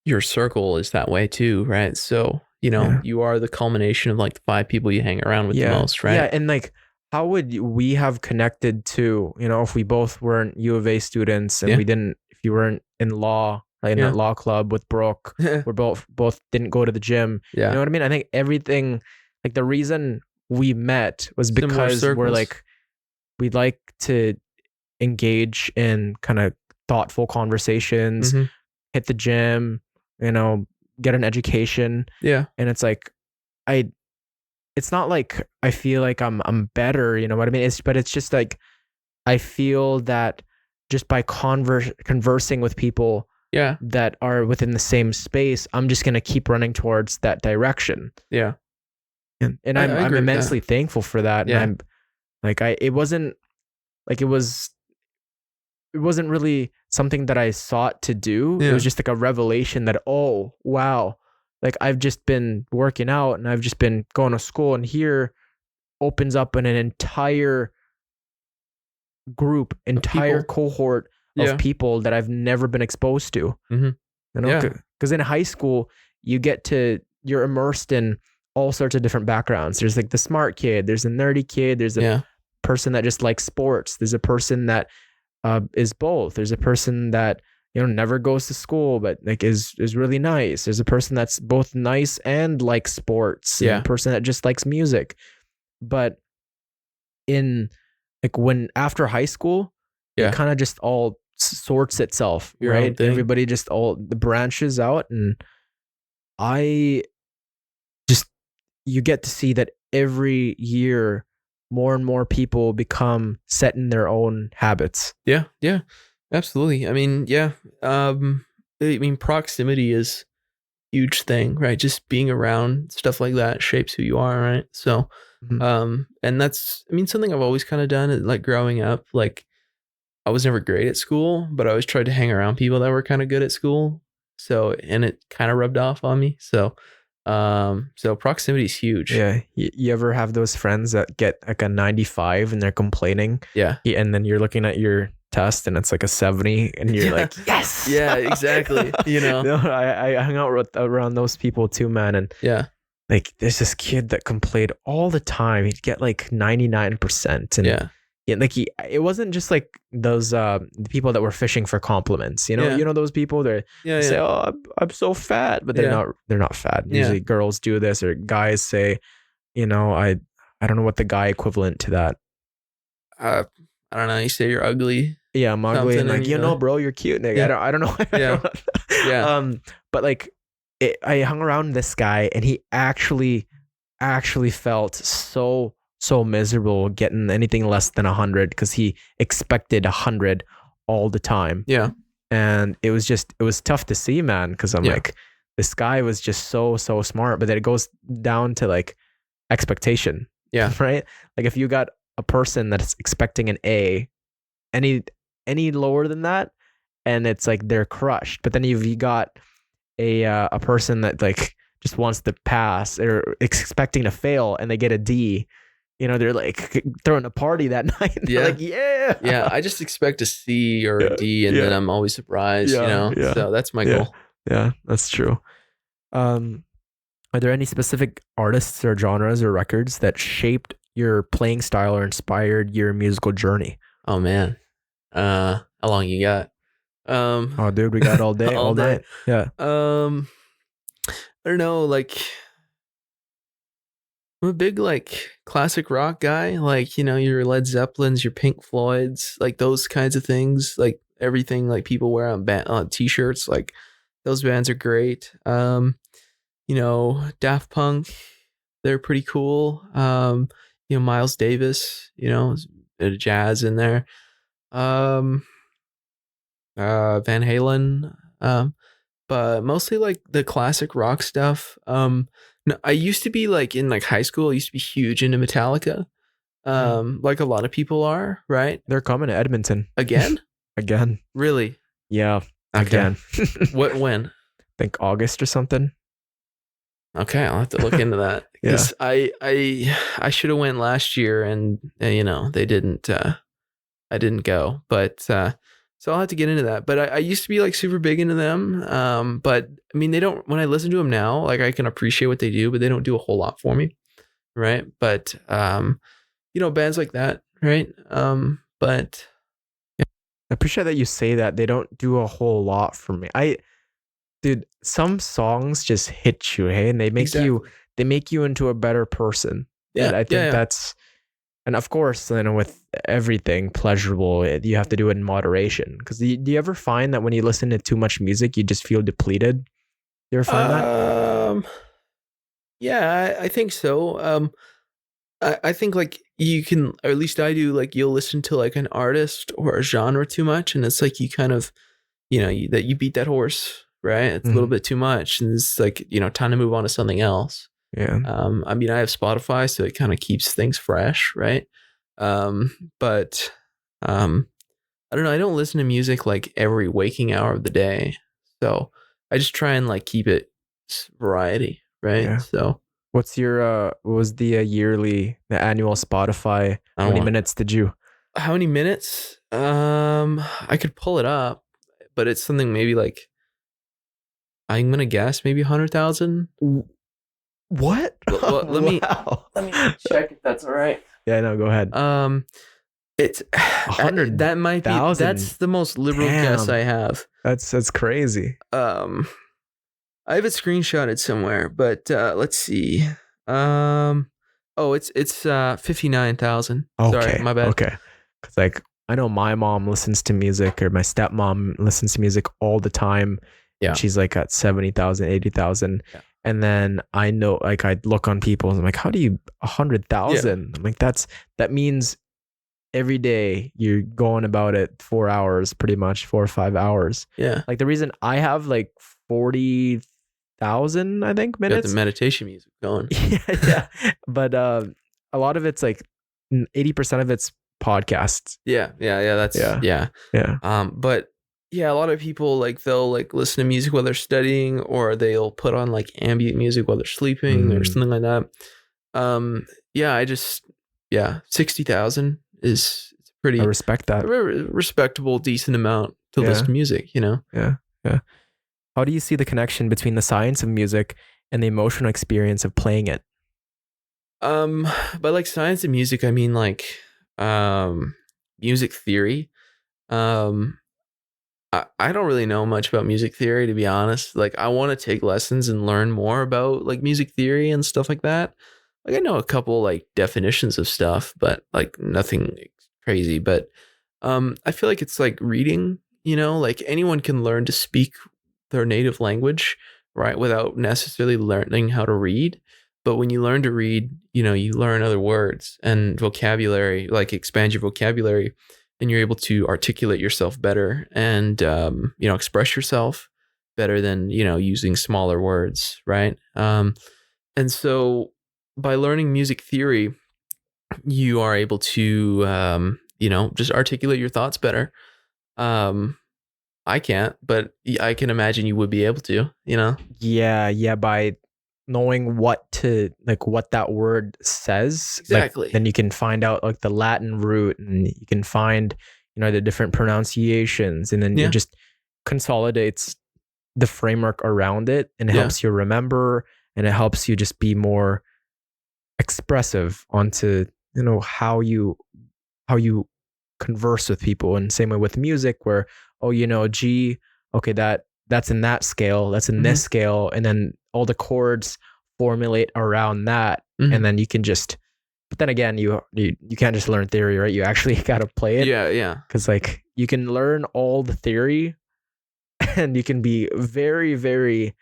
your circle is that way too, right? So, you are the culmination of like the 5 people you hang around with the most, right? And like, how would we have connected to, if we both weren't U of A students, and if you weren't in law, like in that law club with Brooke, we're both didn't go to the gym. You know what I mean? I think everything, like the reason we met was because we're like, we like to engage in kind of thoughtful conversations, hit the gym, get an education. And it's like, it's not like I feel like I'm better, you know what I mean? But it's just like I feel that just by conversing with people Yeah. that are within the same space, I'm just gonna keep running towards that direction. Yeah. And I I'm agree with immensely thankful for that. Yeah. And I'm like it wasn't like it wasn't really something that I sought to do. It Yeah. was just like a revelation that, oh wow, like I've just been working out and I've just been going to school, and here opens up an entire group, entire cohort of Yeah. people that I've never been exposed to. Mhm. You know, Yeah. because in high school you're immersed in all sorts of different backgrounds. There's like the smart kid, there's a nerdy kid, there's a Yeah. person that just likes sports, there's a person that is both, there's a person that, you know, never goes to school but like is really nice, there's a person that's both nice and likes sports, and Yeah. a person that just likes music. But in like when after high school, Yeah. it kind of just all sorts itself, Your own right? thing. Everybody just all the branches out, and I just, you get to see that every year more and more people become set in their own habits. Yeah. Yeah. Absolutely. I mean, yeah. I mean, proximity is a huge thing, right? Just being around stuff like that shapes who you are, right? So, Mhm. and that's, I mean, something I've always kind of done, like growing up, like I was never great at school, but I always tried to hang around people that were kind of good at school. So, and it kind of rubbed off on me. So, so proximity is huge. Yeah. You ever have those friends that get like a 95 and they're complaining? Yeah. And then you're looking at your test and it's like a 70 and you're Yeah. like, yes. Yeah, exactly. You know? No, I hung out around those people too, man. And Yeah. like, there's this kid that complained all the time. He'd get like 99%. And Yeah. like it wasn't just like those the people that were fishing for compliments. You know, Yeah. you know those people that Yeah. say, Yeah. "Oh, I'm so fat," but Yeah. they're not fat. Yeah. Usually, girls do this, or guys say, you know, I don't know what the guy equivalent to that. I don't know. You say you're ugly. Yeah, I'm ugly, and Something, like, and you you know, know. bro, you're cute. Like, Yeah. I don't know. Yeah. Yeah. But like, I hung around this guy, and he actually felt so miserable getting anything less than 100 because he expected 100 all the time. Yeah. And it was tough to see, man, because I'm Yeah. like, this guy was just so smart, but then it goes down to like expectation. Yeah. Right. Like if you got a person that's expecting an A, any lower than that, and it's like they're crushed. But then you got a person that like just wants to pass or expecting to fail and they get a D, you know, they're like throwing a party that night. They're Yeah. like, yeah. Yeah. I just expect a C or a D, and Yeah. then I'm always surprised, Yeah, you know? yeah. So that's my Yeah. goal. Yeah, that's true. Are there any specific artists or genres or records that shaped your playing style or inspired your musical journey? Oh, man. How long you got? Oh, dude, we got all day, all day. night. Yeah. I don't know, like I'm a big like classic rock guy, like, you know, your Led Zeppelins, your Pink Floyds, like those kinds of things, like everything like people wear on t-shirts, like those bands are great. You know, Daft Punk, they're pretty cool. You know, Miles Davis, you know, there's a bit of jazz in there. Van Halen, but mostly like the classic rock stuff. No, I used to be like in like high school, I used to be huge into Metallica. Like a lot of people are, right? They're coming to Edmonton. Again? Again. Really? Yeah. Okay. Again. When? I think August or something. Okay, I'll have to look into that. Yeah. Because I should have went last year, and you know, they didn't I didn't go. But so I'll have to get into that. But I used to be like super big into them. But I mean, they don't, when I listen to them now, like I can appreciate what they do, but they don't do a whole lot for me. Right. But you know, bands like that, right? But I appreciate that you say that. They don't do a whole lot for me. Dude, some songs just hit you, hey, and they make you into a better person. Yeah. And I think that's, and of course, you know, with everything pleasurable, you have to do it in moderation. Because do you ever find that when you listen to too much music, you just feel depleted? You ever find that? Yeah, I think so. I think like you can, or at least I do, like you'll listen to like an artist or a genre too much, and it's like you kind of, that you beat that horse, right? It's a little Mhm. bit too much, and it's like, time to move on to something else. Yeah. I mean, I have Spotify, so it kind of keeps things fresh, right? But um, I don't know. I don't listen to music like every waking hour of the day, so I just try and like keep it variety, right? Yeah. So What's your what was the annual Spotify? I How don't many want minutes did you? how many minutes. I could pull it up, but it's something maybe like I'm gonna guess maybe 100,000. What? Let me Wow. check if that's all right. Yeah, no, go ahead. It's A hundred that might be thousand. that's the most liberal guess Damn. I have. That's crazy. Um, I have it screenshotted somewhere, but let's see. Um, oh, it's 59,000. Sorry, Okay. my bad. Okay. Cause like I know my mom listens to music, or my stepmom listens to music all the time. Yeah. And she's like at 70,000, 80,000. Yeah. And then I know, like, I look on people and I'm like, how do you 100,000? I'm like, that means every day you're going about it 4 hours, pretty much 4 or 5 hours. Yeah. Like the reason I have like 40,000, I think, Got the minutes. meditation music going. Yeah. But a lot of it's like 80% of it's podcasts. Yeah. That's Yeah. yeah. Yeah. But yeah, a lot of people like they'll like listen to music while they're studying, or they'll put on like ambient music while they're sleeping or something like that. Yeah, 60,000 is I pretty respect that. respectable, decent amount to Yeah. listen to music, Yeah. Yeah. How do you see the connection between the science of music and the emotional experience of playing it? By like science and music, I mean like music theory. I don't really know much about music theory, to be honest. Like, I want to take lessons and learn more about like music theory and stuff like that. Like, I know a couple like definitions of stuff, but like nothing crazy. But I feel like it's like reading, like anyone can learn to speak their native language, right? Without necessarily learning how to read. But when you learn to read, you learn other words and vocabulary, like expand your vocabulary, and you're able to articulate yourself better and, express yourself better than, using smaller words. Right. And so by learning music theory, you are able to, just articulate your thoughts better. I can't, but I can imagine you would be able to, Yeah, by knowing what that word says. Exactly. Like, then you can find out like the Latin root, and you can find, the different pronunciations, and then Yeah. it just consolidates the framework around it, and it Yeah. helps you remember, and it helps you just be more expressive onto, how you converse with people. And same way with music, where, G, okay, that's in that scale, that's in this scale, and then all the chords formulate around that. And then you can just, but then again, you can't just learn theory, right? You actually got to play it. Yeah. Because like you can learn all the theory and you can be very, very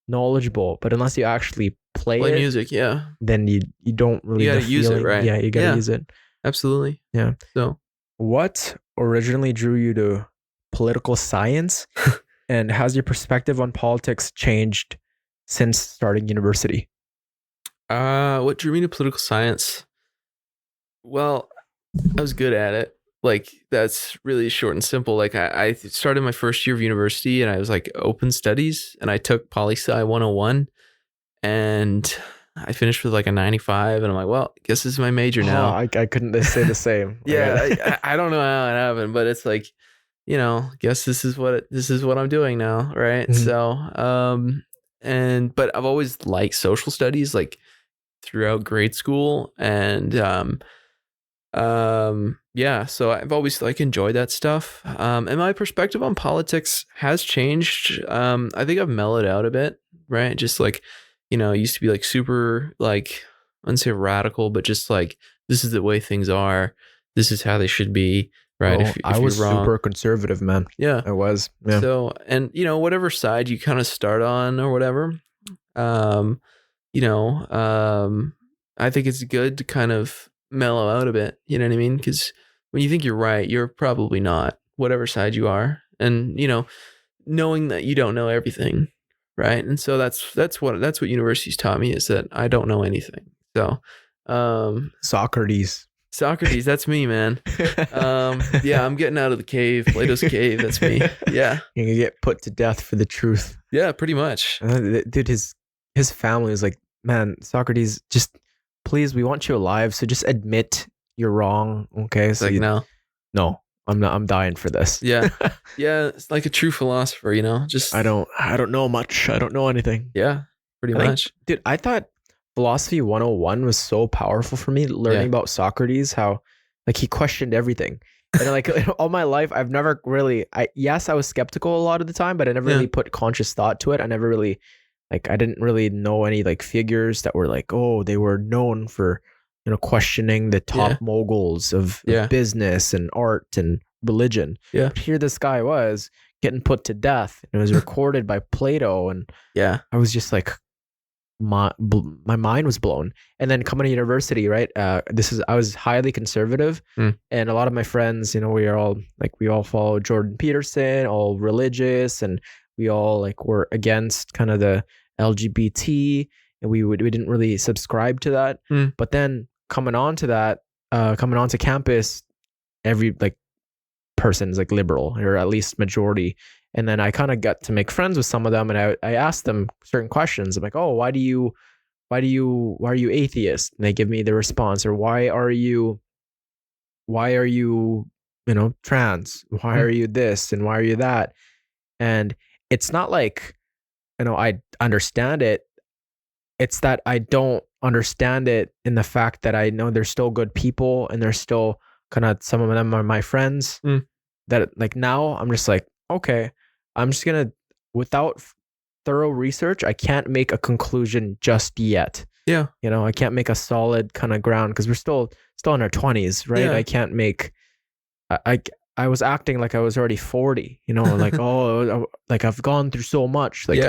knowledgeable, but unless you actually play it, music, yeah, then you don't really, you gotta use it, right? Yeah, you gotta use it. Absolutely. Yeah. So What originally drew you to political science, and has your perspective on politics changed since starting university? what drew me to political science? Well, I was good at it. Like, that's really short and simple. Like, I started my first year of university, and I was like open studies, and I took poli-sci 101, and I finished with like a 95, and I'm like, well, I guess this is my major now. I couldn't say the same. Yeah, I don't know how it happened, but it's like, guess this is what I'm doing now, right? Mhm. So, but I've always liked social studies, like throughout grade school, and yeah, so I've always like enjoyed that stuff. And my perspective on politics has changed. I think I've mellowed out a bit, right? Just like, it used to be like super, like, I wouldn't say radical, but just like, this is the way things are. This is how they should be, right? Oh, If I was you're wrong, super conservative, man. yeah, I was. Yeah. So, and whatever side you kind of start on or whatever, I think it's good to kind of mellow out a bit. You know what I mean? Because when you think you're right, you're probably not, whatever side you are. And, knowing that you don't know everything, right? And so that's what university's taught me, is that I don't know anything. So, Socrates. that's me, man. Yeah, I'm getting out of the cave, Plato's cave. That's me. Yeah, You're gonna get put to death for the truth. yeah, pretty much. Dude, his family was like, man, Socrates, just please, we want you alive, so just admit you're wrong. Okay, It's so like, no, I'm not. I'm dying for this. yeah, yeah. It's like a true philosopher, just I don't know much. I don't know anything. yeah, pretty I much. Dude, I thought philosophy 101 was so powerful for me, learning about Socrates, how like he questioned everything. And like all my life, I've never really, I was skeptical a lot of the time, but I never really put conscious thought to it. I never really, like, I didn't really know any like figures that were like, oh, they were known for, questioning the top moguls of business and art and religion. Yeah. But here this guy was getting put to death. And it was recorded by Plato. And I was just like, my mind was blown. And then coming to university, right? I was highly conservative, and a lot of my friends, we all follow Jordan Peterson, all religious, and we all like were against kind of the LGBT, and we didn't really subscribe to that. But then coming onto campus, every like person is like liberal, or at least majority. And then I kind of got to make friends with some of them, and I asked them certain questions. I'm like, oh, why are you atheist? And they give me the response. Or why are you trans? Why are you this? And why are you that? And it's not like, I understand it. It's that I don't understand it in the fact that I know they're still good people, and they're still kind of, some of them are my friends. That like now I'm just like, okay, I'm just gonna, without thorough research, I can't make a conclusion just yet. Yeah. I can't make a solid kind of ground, because we're still in our 20s, right? Yeah. I can't make, I was acting like I was already 40, like, oh, like I've gone through so much. Like,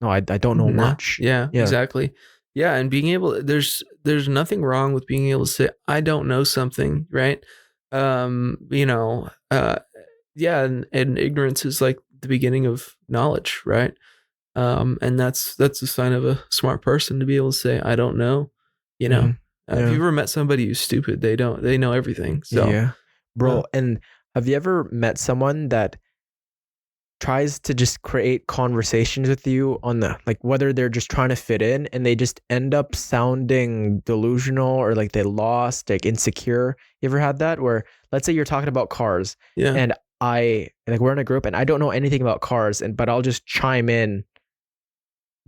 no, I don't know much. Yeah, exactly. Yeah. And being able, there's nothing wrong with being able to say, I don't know something, right? And ignorance is like the beginning of knowledge, right? And that's a sign of a smart person, to be able to say, I don't know. If you ever met somebody who's stupid, they know everything. So bro. And have you ever met someone that tries to just create conversations with you on the, like, whether they're just trying to fit in, and they just end up sounding delusional, or like they lost, like insecure? You ever had that, where let's say you're talking about cars, and we're in a group and I don't know anything about cars, but I'll just chime in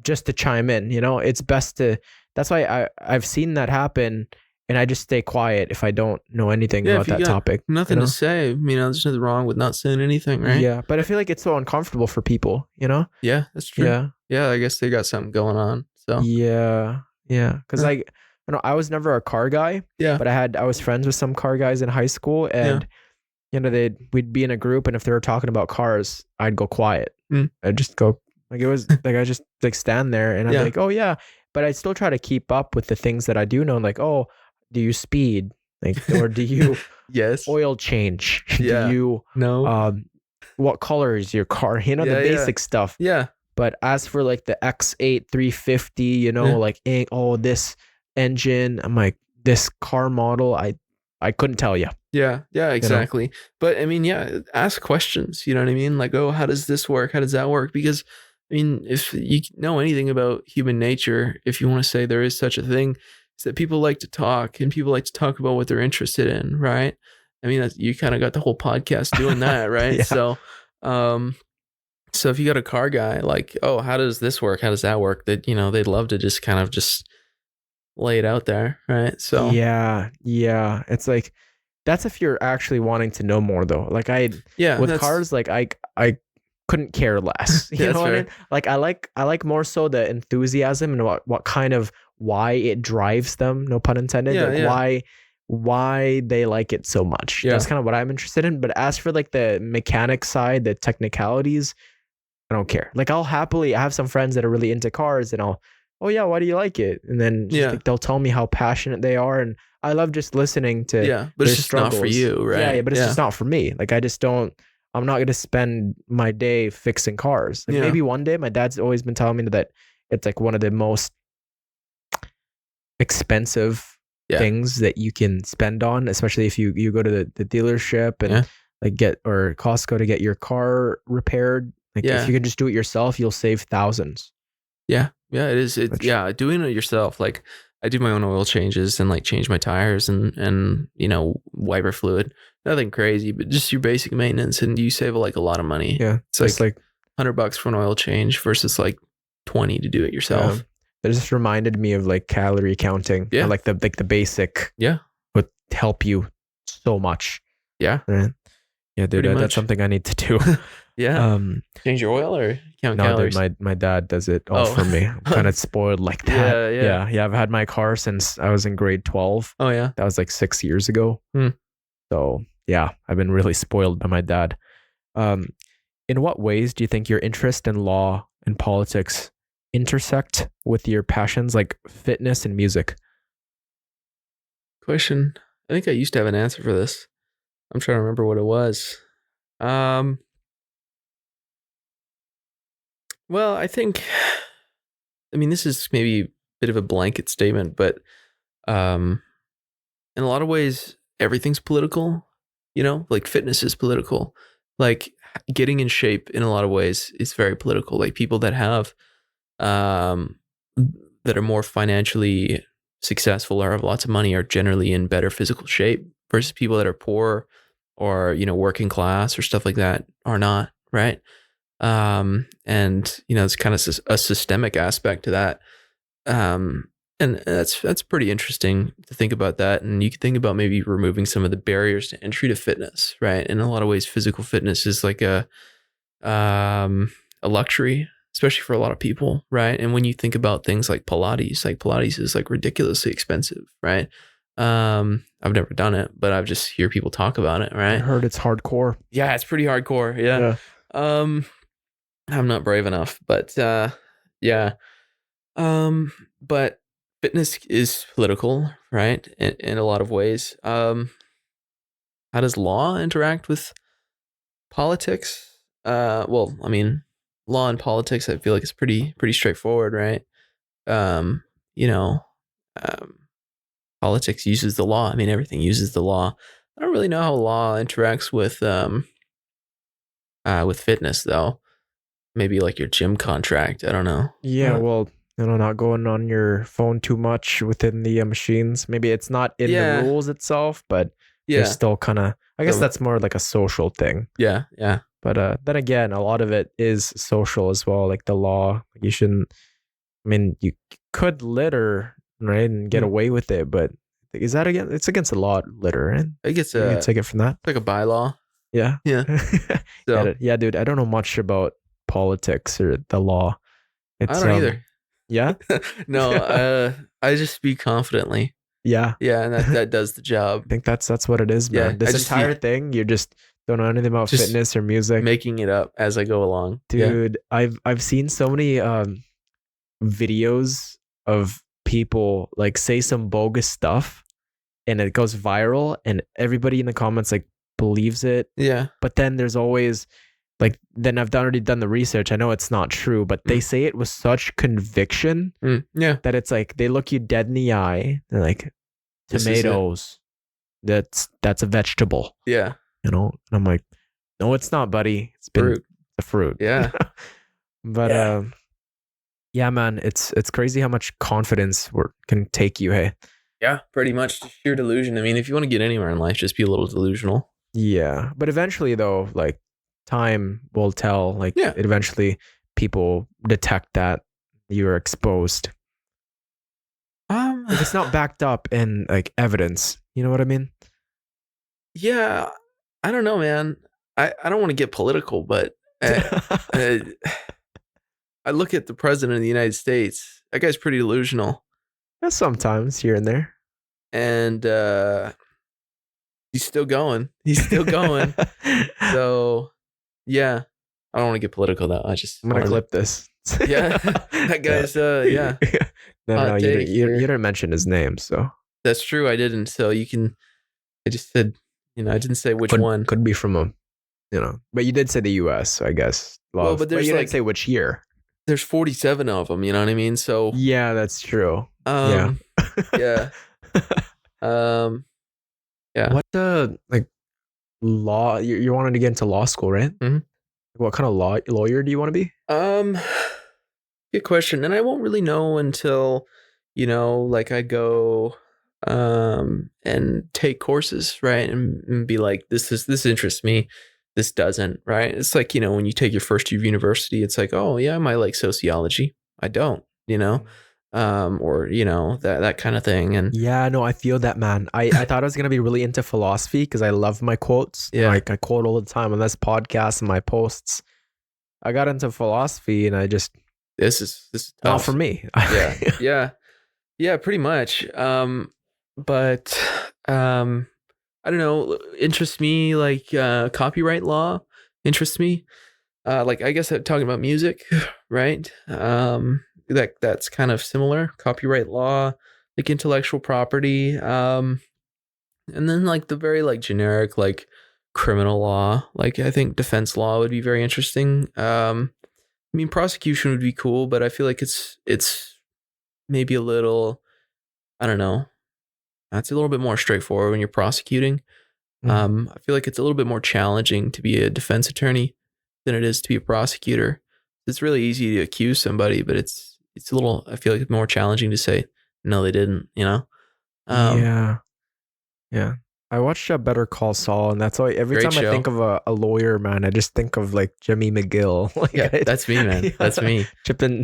just to chime in, it's best to, that's why I've seen that happen, and I just stay quiet if I don't know anything about that topic. Nothing to say, there's nothing wrong with not saying anything, right? Yeah, but I feel like it's so uncomfortable for people, Yeah, that's true. Yeah, I guess they got something going on. So yeah, because I was never a car guy. Yeah, but I was friends with some car guys in high school, and we'd be in a group, and if they were talking about cars, I'd go quiet. I'd just go, like, it was like I just like stand there, and I'm like, oh yeah, but I still try to keep up with the things that I do know, like, oh, do you speed, like, or do you oil change? Do you know what color is your car? The basic stuff. Yeah. But as for like the X8 350, like, this engine, I'm like, this car model, I couldn't tell you. Yeah, exactly. But ask questions, you know what I mean? Like, oh, how does this work? How does that work? Because if you know anything about human nature, if you want to say there is such a thing, is that people like to talk, and people like to talk about what they're interested in, right? You kind of got the whole podcast doing that, right? So if you got a car guy, like, oh, how does this work? How does that work? That, they'd love to just kind of just lay it out there, right? So yeah, it's like, that's if you're actually wanting to know more, though. Like with cars, like I couldn't care less. You know what I mean? Like I like more so the enthusiasm and what kind of, why it drives them, no pun intended. Why they like it so much. That's kind of what I'm interested in. But as for like the mechanic side, the technicalities, I don't care. Like I have some friends that are really into cars, and I'll oh yeah, why do you like it? And then just Yeah. like they'll tell me how passionate they are, and I love just listening to Yeah. But their it's just not for struggles. you, right? Yeah, but it's just not for me. Like I just don't. I'm not gonna spend my day fixing cars. Like Yeah. maybe one day. My dad's always been telling me that it's like one of the most expensive things that you can spend on, especially if you go to the dealership and like get or Costco to get your car repaired. Like if you can just do it yourself, you'll save thousands. Yeah. Yeah, it is. Doing it yourself. Like I do my own oil changes and like change my tires and wiper fluid. Nothing crazy, but just your basic maintenance, and you save like a lot of money. Yeah, it's like $100 for an oil change versus like 20 to do it yourself. That just reminded me of like calorie counting. Yeah, like the basic. Yeah, would help you so much. Yeah, right? Yeah, dude, that's something I need to do. Yeah. Change your oil or count calories? Dude, my dad does it all for me. I'm kind of spoiled like that. Yeah. I've had my car since I was in grade 12. Oh yeah, that was like 6 years ago. So yeah, I've been really spoiled by my dad. In what ways do you think your interest in law and politics intersect with your passions like fitness and music? Question. I think I used to have an answer for this. I'm trying to remember what it was. Well, I think, this is maybe a bit of a blanket statement, but in a lot of ways, everything's political, like fitness is political. Like getting in shape in a lot of ways is very political. Like people that have, that are more financially successful or have lots of money are generally in better physical shape versus people that are poor or, working class or stuff like that are not, right? And it's kind of a systemic aspect to that. And that's pretty interesting to think about that. And you can think about maybe removing some of the barriers to entry to fitness, right? In a lot of ways, physical fitness is like a luxury, especially for a lot of people, right? And when you think about things like Pilates is like ridiculously expensive, right? I've never done it, but I've just hear people talk about it, right? I heard it's hardcore. Yeah, it's pretty hardcore. Yeah. I'm not brave enough, but yeah. But fitness is political, right? In a lot of ways. How does law interact with politics? Well, law and politics, I feel like it's pretty straightforward, right? Politics uses the law. Everything uses the law. I don't really know how law interacts with fitness though. Maybe like your gym contract. I don't know. Yeah, well, not going on your phone too much within the machines. Maybe it's not in the rules itself, but there's still kind of, I guess that's more like a social thing. Yeah. But then again, a lot of it is social as well. Like the law, you shouldn't, you could litter, right, and get away with it, but is that it's against the law, litter, right? I guess you can take it from that. It's like a bylaw. Yeah. So. Yeah, dude, I don't know much about politics or the law. I don't either. Yeah? No, I just speak confidently. Yeah. Yeah, and that does the job. I think that's what it is, man. This entire thing, you just don't know anything about fitness or music. Making it up as I go along. Dude, I've seen so many videos of people like say some bogus stuff and it goes viral and everybody in the comments like believes it. Yeah. But then there's always like, then I've already done the research. I know it's not true, but they say it with such conviction that it's like they look you dead in the eye. They're like, tomatoes, that's a vegetable. Yeah. And I'm like, no, it's not, buddy. It's been a fruit. Yeah. But yeah, man, it's crazy how much confidence can take you. Hey. Yeah, pretty much sheer delusion. If you want to get anywhere in life, just be a little delusional. Yeah, but eventually, though, like time will tell. Like, eventually, people detect that you are exposed. If it's not backed up in like evidence, you know what I mean? Yeah, I don't know, man. I don't want to get political, but I look at the president of the United States. That guy's pretty delusional. Sometimes here and there. And he's still going. So, yeah. I don't want to get political, though. I'm going to clip this. Yeah, that guy's yeah. No, Hot you take here. you didn't mention his name, so That's true. I didn't. So you can. I just said, I didn't say which one. could be from a, but you did say the U.S. So I guess Well, but but there's you didn't like say which year. there's 47 of them. You know what I mean? So Yeah, that's true. Yeah. um, yeah, um, yeah. What the like law? You wanted to get into law school, right? Mhm. What kind of lawyer do you want to be? Good question. And I won't really know until, like I go and take courses, right? And be like, this interests me. This doesn't, right? It's like, when you take your first year of university, it's like, oh yeah, I might like sociology. I don't, or that kind of thing. And Yeah, no, I feel that, man. I thought I was gonna be really into philosophy because I love my quotes. Yeah. Like I quote all the time on this podcast and my posts. I got into philosophy and I just this is not tough. for me. Yeah. Yeah, pretty much. But I don't know, interests me like copyright law interests me. Like I guess talking about music, right? That's kind of similar. Copyright law, like intellectual property. And then like the very like generic like criminal law. Like I think defense law would be very interesting. I mean prosecution would be cool, but I feel like it's maybe a little, I don't know. That's a little bit more straightforward when you're prosecuting. I feel like it's a little bit more challenging to be a defense attorney than it is to be a prosecutor. It's really easy to accuse somebody, but it's a little, I feel like, more challenging to say no, they didn't. Yeah. I watched Better Call Saul, and that's why every Great time show. I think of a lawyer, man, I just think of like Jimmy McGill. Like, Yeah, that's me, man. That's me.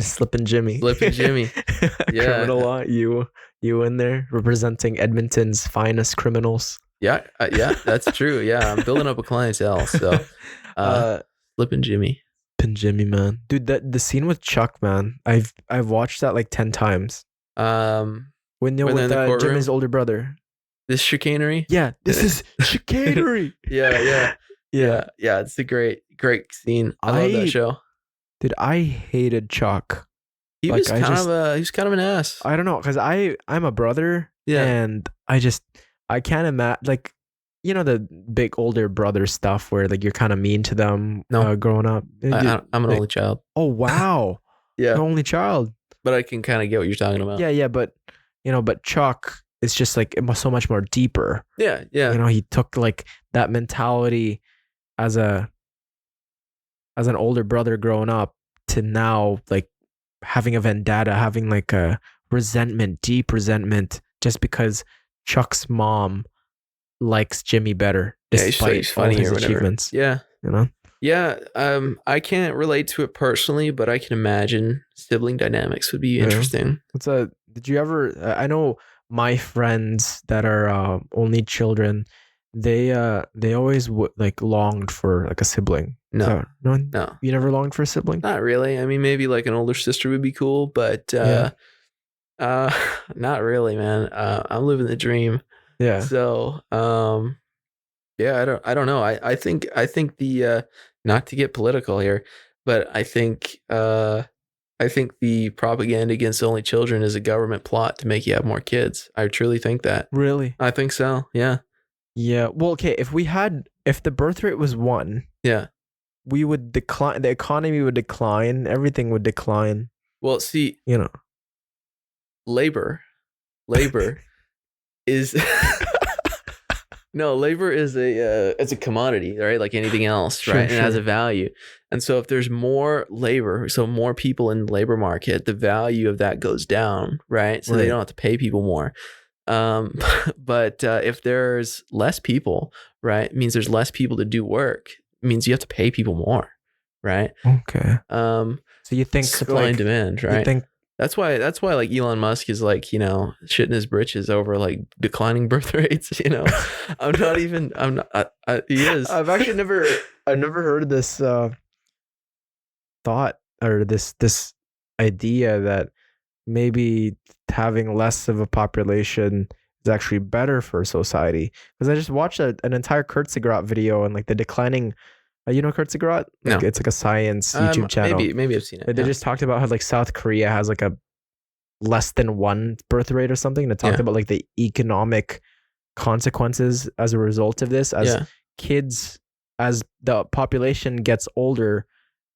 Slipping Jimmy. Slipping Jimmy. Yeah. Criminal law. You in there representing Edmonton's finest criminals. Yeah, that's true. Yeah, I'm building up a clientele. So, Flippin' Jimmy. Flippin' Jimmy, man, dude. The scene with Chuck, man. I've watched that like 10 times. When they're When with they're in the courtroom? Jimmy's older brother. This chicanery. Yeah, this is chicanery. Yeah. It's a great scene. I love that show. Dude, I hated Chuck. He was kind of an ass. I don't know, because I'm a brother. Yeah. And I can't imagine, like, the big older brother stuff where like you're kind of mean to them. No. Growing up. I'm an only child. Oh wow. Yeah. An only child. But I can kind of get what you're talking about. Yeah, but but Chuck is just like it was so much more deeper. Yeah. He took like that mentality as an older brother growing up to now like having a vendetta, having like a resentment, deep resentment, just because Chuck's mom likes Jimmy better despite he's all funny his or whatever. achievements. Yeah. Yeah. I can't relate to it personally, but I can imagine sibling dynamics would be interesting. Did you ever? I know my friends that are only children. They always like longed for like a sibling. No. No. You never longed for a sibling? Not really. I mean, maybe like an older sister would be cool, but not really, man. I'm living the dream. Yeah. So, yeah, I don't know. I think the not to get political here, but I think the propaganda against only children is a government plot to make you have more kids. I truly think that. Really? I think so. Yeah. Yeah. Well, okay. If the birth rate was 1, yeah, we would decline. The economy would decline. Everything would decline. Well, see, labor is no, labor is it's a commodity, right? Like anything else, right? And it has a value. And so if there's more labor, so more people in the labor market, the value of that goes down, right? So they don't have to pay people more. But if there's less people, right, it means there's less people to do work. It means you have to pay people more, right? Okay. So you think supply and demand, right? You think that's why like Elon Musk is like, shitting his britches over like declining birth rates, he is. I've actually never heard this thought or this idea that maybe having less of a population is actually better for society. Because I just watched an entire Kurtzigrot video and like the declining You know Kurt Like, No. it's like a science YouTube channel. Maybe I've seen it. They just talked about how like South Korea has like a less than 1 birth rate or something. And it talked about like the economic consequences as a result of this, as kids, as the population gets older,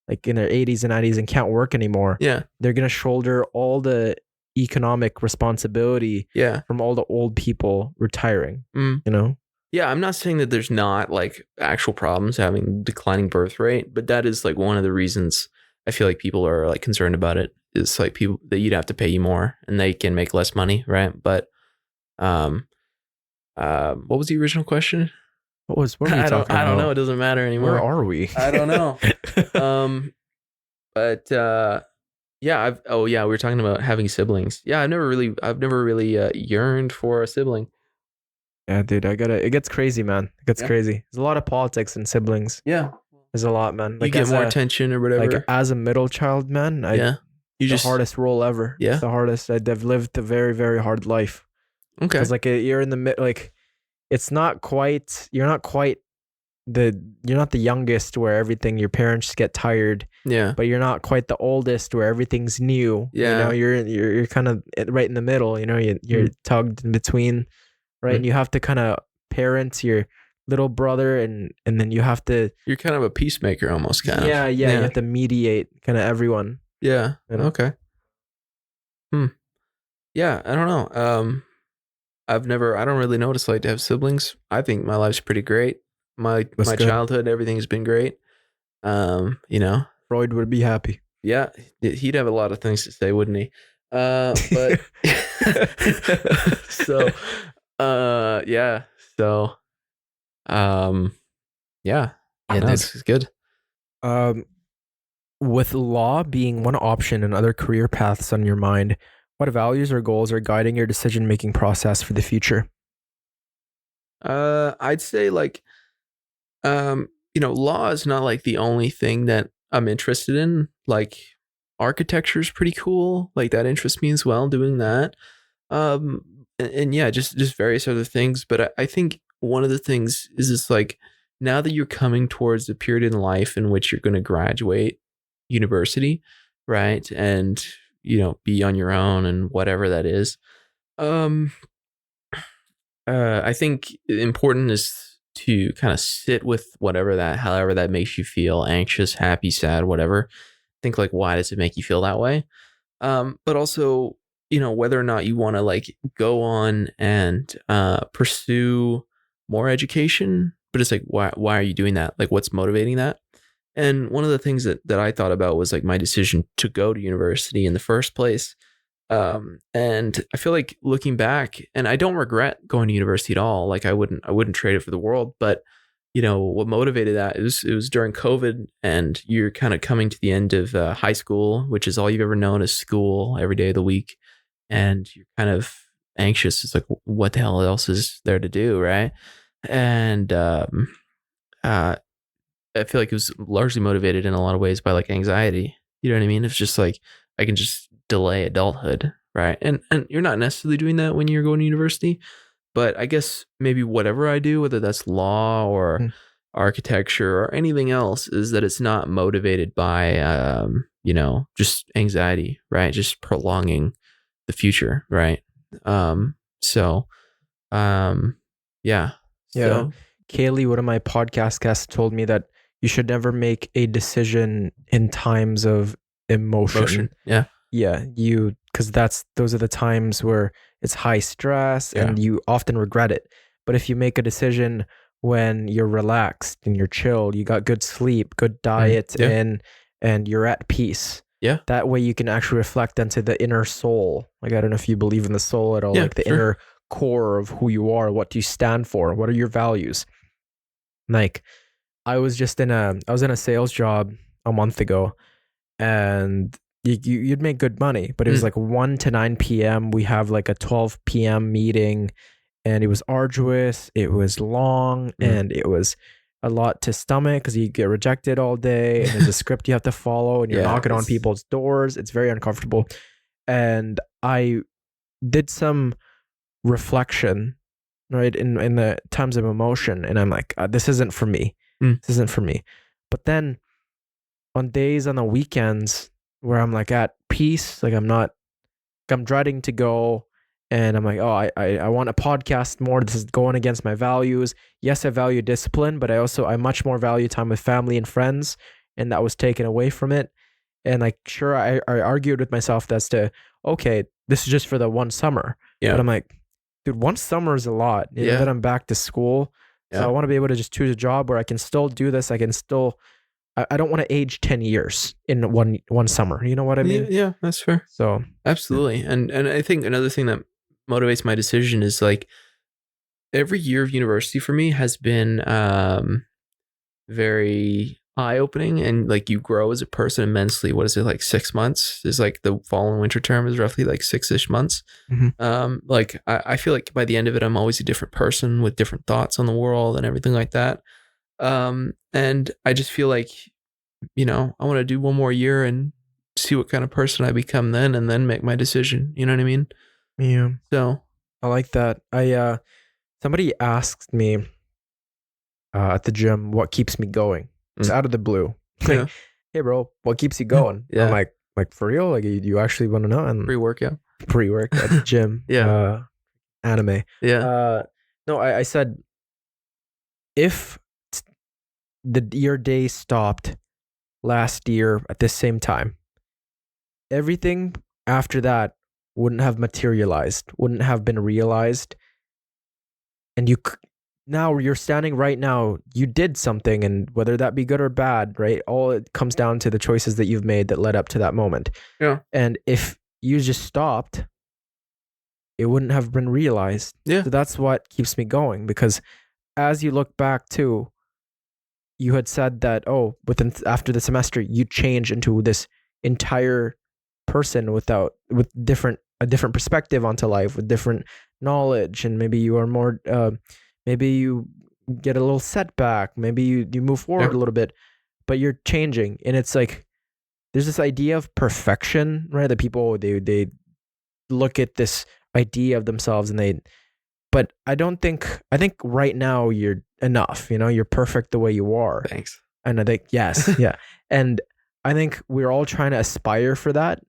like in their 80s and 90s and can't work anymore. Yeah. They're going to shoulder all the economic responsibility from all the old people retiring, you know? Yeah, I'm not saying that there's not like actual problems having declining birth rate, but that is like one of the reasons I feel like people are like concerned about it. Is like people that you'd have to pay you more and they can make less money, right? But what was the original question? What were we talking about? I don't know. It doesn't matter anymore. Where are we? I don't know. But yeah, we were talking about having siblings. Yeah, I've never really yearned for a sibling. Yeah, dude, it gets crazy, man. It gets crazy. There's a lot of politics in siblings. Yeah. There's a lot, man. Like you get more attention or whatever. Like as a middle child, man, the hardest role ever. Yeah. It's the hardest. I've lived a very, very hard life. Okay. Because like you're in the mid, like it's not quite, you're not the youngest where everything, your parents get tired. Yeah. But you're not quite the oldest where everything's new. Yeah. You know, you're kind of right in the middle, you know, you're tugged in between. Right. And you have to kind of parent your little brother and then you have to. You're kind of a peacemaker almost kind of. Yeah. You have to mediate kind of everyone. Yeah. You know? Okay. Yeah. I don't know. I don't really notice like to have siblings. I think my life's pretty great. My childhood, everything's been great. You know. Freud would be happy. Yeah. He'd have a lot of things to say, wouldn't he? But so yeah. So yeah, it's good. With law being one option and other career paths on your mind, what values or goals are guiding your decision-making process for the future? I'd say like law is not like the only thing that I'm interested in. Like architecture is pretty cool. Like that interests me as well, doing that. And yeah, just various other things. But I think one of the things is just like now that you're coming towards the period in life in which you're going to graduate university, right? And, be on your own and whatever that is. I think important is to kind of sit with however that makes you feel, anxious, happy, sad, whatever. Think like, why does it make you feel that way? But also, whether or not you want to like go on and pursue more education, but it's like, why are you doing that? Like, what's motivating that? And one of the things that I thought about was like my decision to go to university in the first place. And I feel like looking back, and I don't regret going to university at all. Like I wouldn't trade it for the world, but what motivated that it was during COVID, and you're kind of coming to the end of high school, which is all you've ever known as school every day of the week. And you're kind of anxious. It's like, what the hell else is there to do? Right. And, I feel like it was largely motivated in a lot of ways by like anxiety. You know what I mean? It's just like, I can just delay adulthood. Right. And you're not necessarily doing that when you're going to university, but I guess maybe whatever I do, whether that's law or architecture or anything else, is that it's not motivated by, just anxiety, right? Just prolonging the future. Right. Yeah. So, Kaylee, one of my podcast guests, told me that you should never make a decision in times of emotion. Yeah. Yeah. Because those are the times where it's high stress and you often regret it. But if you make a decision when you're relaxed and you're chill, you got good sleep, good diet, and you're at peace. Yeah. That way you can actually reflect into the inner soul. Like, I don't know if you believe in the soul at all, like the inner core of who you are, what do you stand for, what are your values? Like, I was in a sales job a month ago, and you'd make good money, but it was like 1 to 9 p.m. We have like a 12 p.m. meeting, and it was arduous, it was long, and it was a lot to stomach because you get rejected all day, and there's a script you have to follow, and you're knocking on people's doors. It's very uncomfortable. And I did some reflection, right, in the times of emotion, and I'm like, this isn't for me. This isn't for me. But then on days on the weekends where I'm like at peace, like I'm dreading to go, and I'm like, oh, I want a podcast more. This is going against my values. Yes, I value discipline, but I much more value time with family and friends, and that was taken away from it. And like, sure, I argued with myself as to, okay, this is just for the one summer. Yeah. But I'm like, dude, one summer is a lot. Then I'm back to school. So I want to be able to just choose a job where I can still do this. I can still, I don't want to age 10 years in one summer. You know what I mean? Yeah, that's fair. So absolutely. And I think another thing that motivates my decision is like every year of university for me has been very eye-opening, and like you grow as a person immensely. What is it, like 6 months is like the fall and winter term is roughly like 6-ish months. Like I feel like by the end of it I'm always a different person with different thoughts on the world and everything like that. And I just feel like, I want to do one more year and see what kind of person I become then, and then make my decision. You know what I mean? Yeah. So I like that. Somebody asked me at the gym what keeps me going. It's out of the blue. Yeah. Hey bro, what keeps you going? Yeah. I'm like for real? Like you actually want to know? And pre-work at the gym. Yeah. Anime. Yeah. No, I said if your day stopped last year at this same time, everything after that wouldn't have materialized, wouldn't have been realized. And now you're standing right now, you did something, and whether that be good or bad, right? All it comes down to the choices that you've made that led up to that moment. Yeah. And if you just stopped, it wouldn't have been realized. Yeah. So that's what keeps me going, because as you look back too, you had said that, after the semester, you change into this entire person with a different perspective onto life, with different knowledge, and maybe you are more, maybe you get a little setback, maybe you move forward a little bit, but you're changing. And it's like, there's this idea of perfection, right? That people, they look at this idea of themselves but I think right now you're enough, you're perfect the way you are. Thanks. And I think, yes, yeah. And I think we're all trying to aspire for that,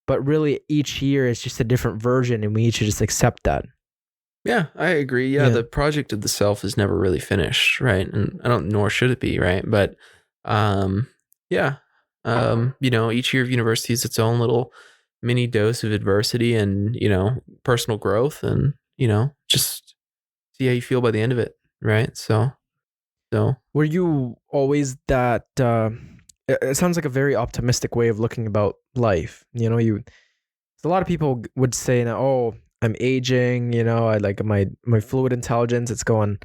but really each year is just a different version, and we need to just accept that. Yeah, I agree. Yeah, the project of the self is never really finished, right? And nor should it be, right? But, each year of university is its own little mini dose of adversity and, personal growth, and, just see how you feel by the end of it, right? So. Were you always that, it sounds like a very optimistic way of looking about life. A lot of people would say now, oh, I'm aging, I like my fluid intelligence, it's going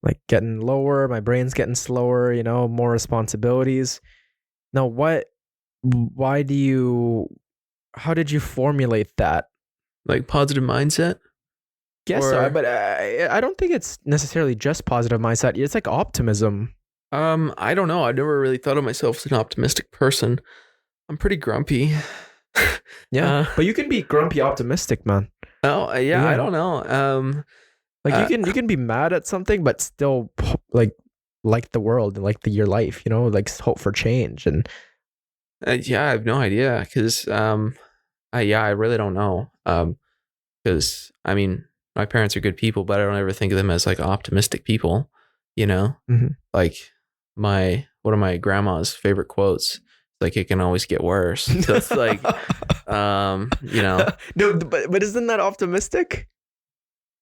like getting lower, my brain's getting slower, more responsibilities. Now, how did you formulate that? Like positive mindset? Guess so, but I don't think it's necessarily just positive mindset. It's like optimism. I don't know. I've never really thought of myself as an optimistic person. I'm pretty grumpy. Yeah, but you can be grumpy optimistic, man. Oh, yeah. I don't know. You can be mad at something, but still like the world and like your life, like hope for change. And I have no idea, because I really don't know. Because I mean, my parents are good people, but I don't ever think of them as like optimistic people. Like one of my grandma's favorite quotes, like, it can always get worse. So it's like, No, but isn't that optimistic?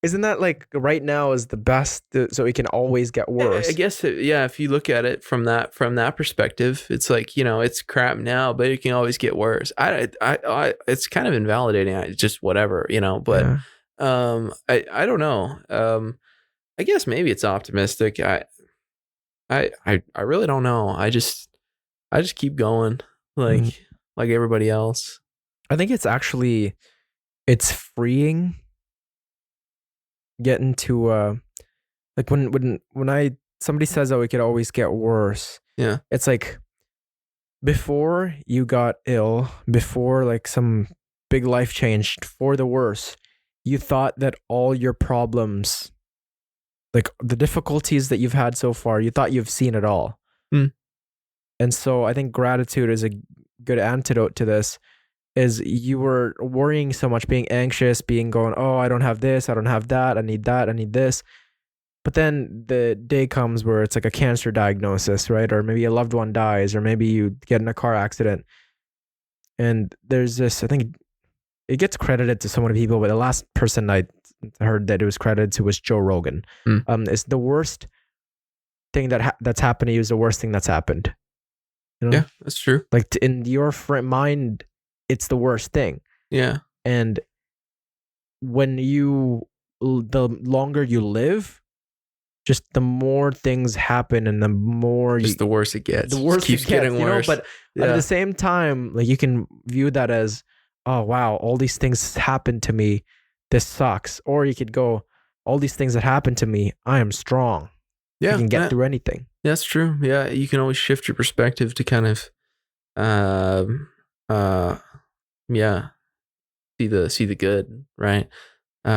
Isn't that like right now is the best, so it can always get worse? I guess, if you look at it from that perspective, it's like, it's crap now, but it can always get worse. It's kind of invalidating. It's just whatever, but I don't know. I guess maybe it's optimistic. I really don't know. I just keep going like everybody else. I think it's freeing getting to like when somebody says, oh, it could always get worse. Yeah. It's like before you got ill, before like some big life change for the worse, you thought that all your problems, like the difficulties that you've had so far, you thought you've seen it all. And so I think gratitude is a good antidote to this. Is you were worrying so much, being anxious, going, oh, I don't have this, I don't have that, I need this. But then the day comes where it's like a cancer diagnosis, right? Or maybe a loved one dies, or maybe you get in a car accident. And there's this, I think it gets credited to so many people, but the last person I heard that it was credited to was Joe Rogan. It's the worst thing that's happened to you is the worst thing that's happened. You know? Yeah, that's true. Like in your mind, it's the worst thing. Yeah. And when the longer you live, just the more things happen and the more the worse it gets. The worse it keeps it gets, getting worse. But at the same time, like you can view that as, oh wow, all these things happened to me. This sucks. Or you could go, all these things that happened to me, I am strong. Yeah. I can get through anything. That's true. Yeah. You can always shift your perspective to kind of see the good, right?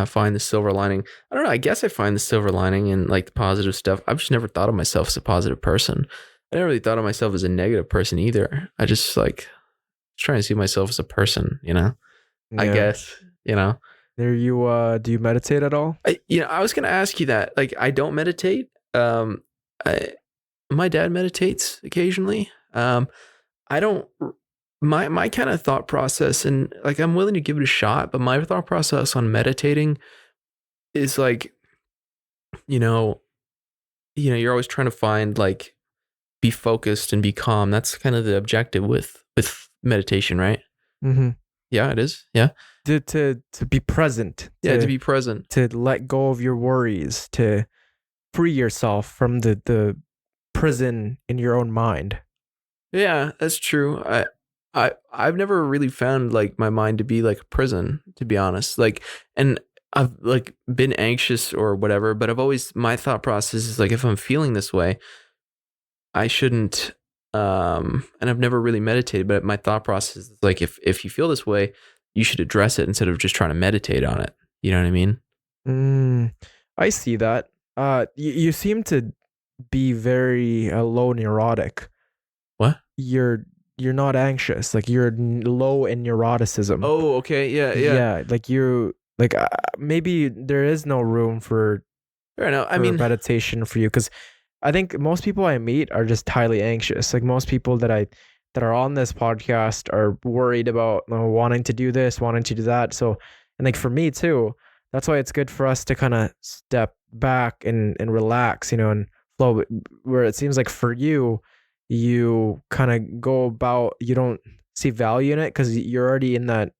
Find the silver lining. I don't know. I guess I find the silver lining in like the positive stuff. I've just never thought of myself as a positive person. I never really thought of myself as a negative person either. I just like trying to see myself as a person, you know? Yeah. I guess, you know. There you do you meditate at all? I was gonna ask you that. Like I don't meditate. My dad meditates occasionally. I don't. My kind of thought process, and like I'm willing to give it a shot, but my thought process on meditating is like, you're always trying to find like be focused and be calm. That's kind of the objective with meditation, right? Mm-hmm. Yeah, it is. Yeah, to be present. To be present. To let go of your worries. To free yourself from the prison in your own mind. Yeah, that's true. I've never really found like my mind to be like a prison, to be honest. Like, and I've like been anxious or whatever, but my thought process is like, if I'm feeling this way, I shouldn't, and I've never really meditated, but my thought process is like, if you feel this way, you should address it instead of just trying to meditate on it. You know what I mean? I see that. You seem to be very low neurotic. What? You're not anxious. Like you're low in neuroticism. Oh, okay. Yeah. Yeah. Like maybe there is no room for meditation for you. Cause I think most people I meet are just highly anxious. Like most people that are on this podcast are worried about wanting to do this, wanting to do that. So, and like for me too, that's why it's good for us to kind of step back and relax, and flow, where it seems like for you kind of go about, you don't see value in it because you're already in that.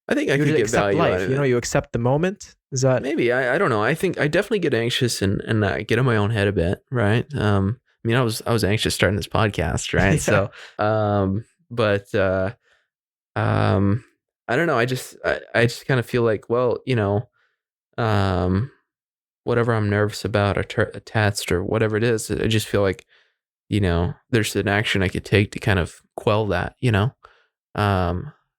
I think I could get value life. Out of it. You accept the moment. Is that maybe? I don't know. I think I definitely get anxious and I get in my own head a bit, right? I mean, I was anxious starting this podcast, right? Yeah. So, I don't know. I just kind of feel like, well, whatever I'm nervous about or attached or whatever it is, I just feel like, there's an action I could take to kind of quell that,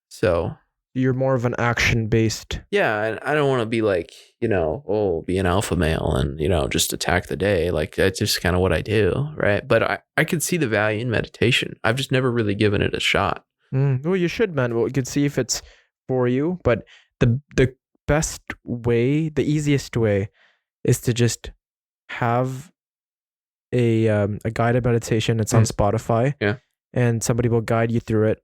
so you're more of an action based. Yeah. I don't want to be like, be an alpha male and, just attack the day. Like that's just kind of what I do. Right. But I could see the value in meditation. I've just never really given it a shot. Well, you should, man. Well, you could see if it's for you, but the best way, the easiest way is to just have a guided meditation. It's on Spotify. Yeah. And somebody will guide you through it.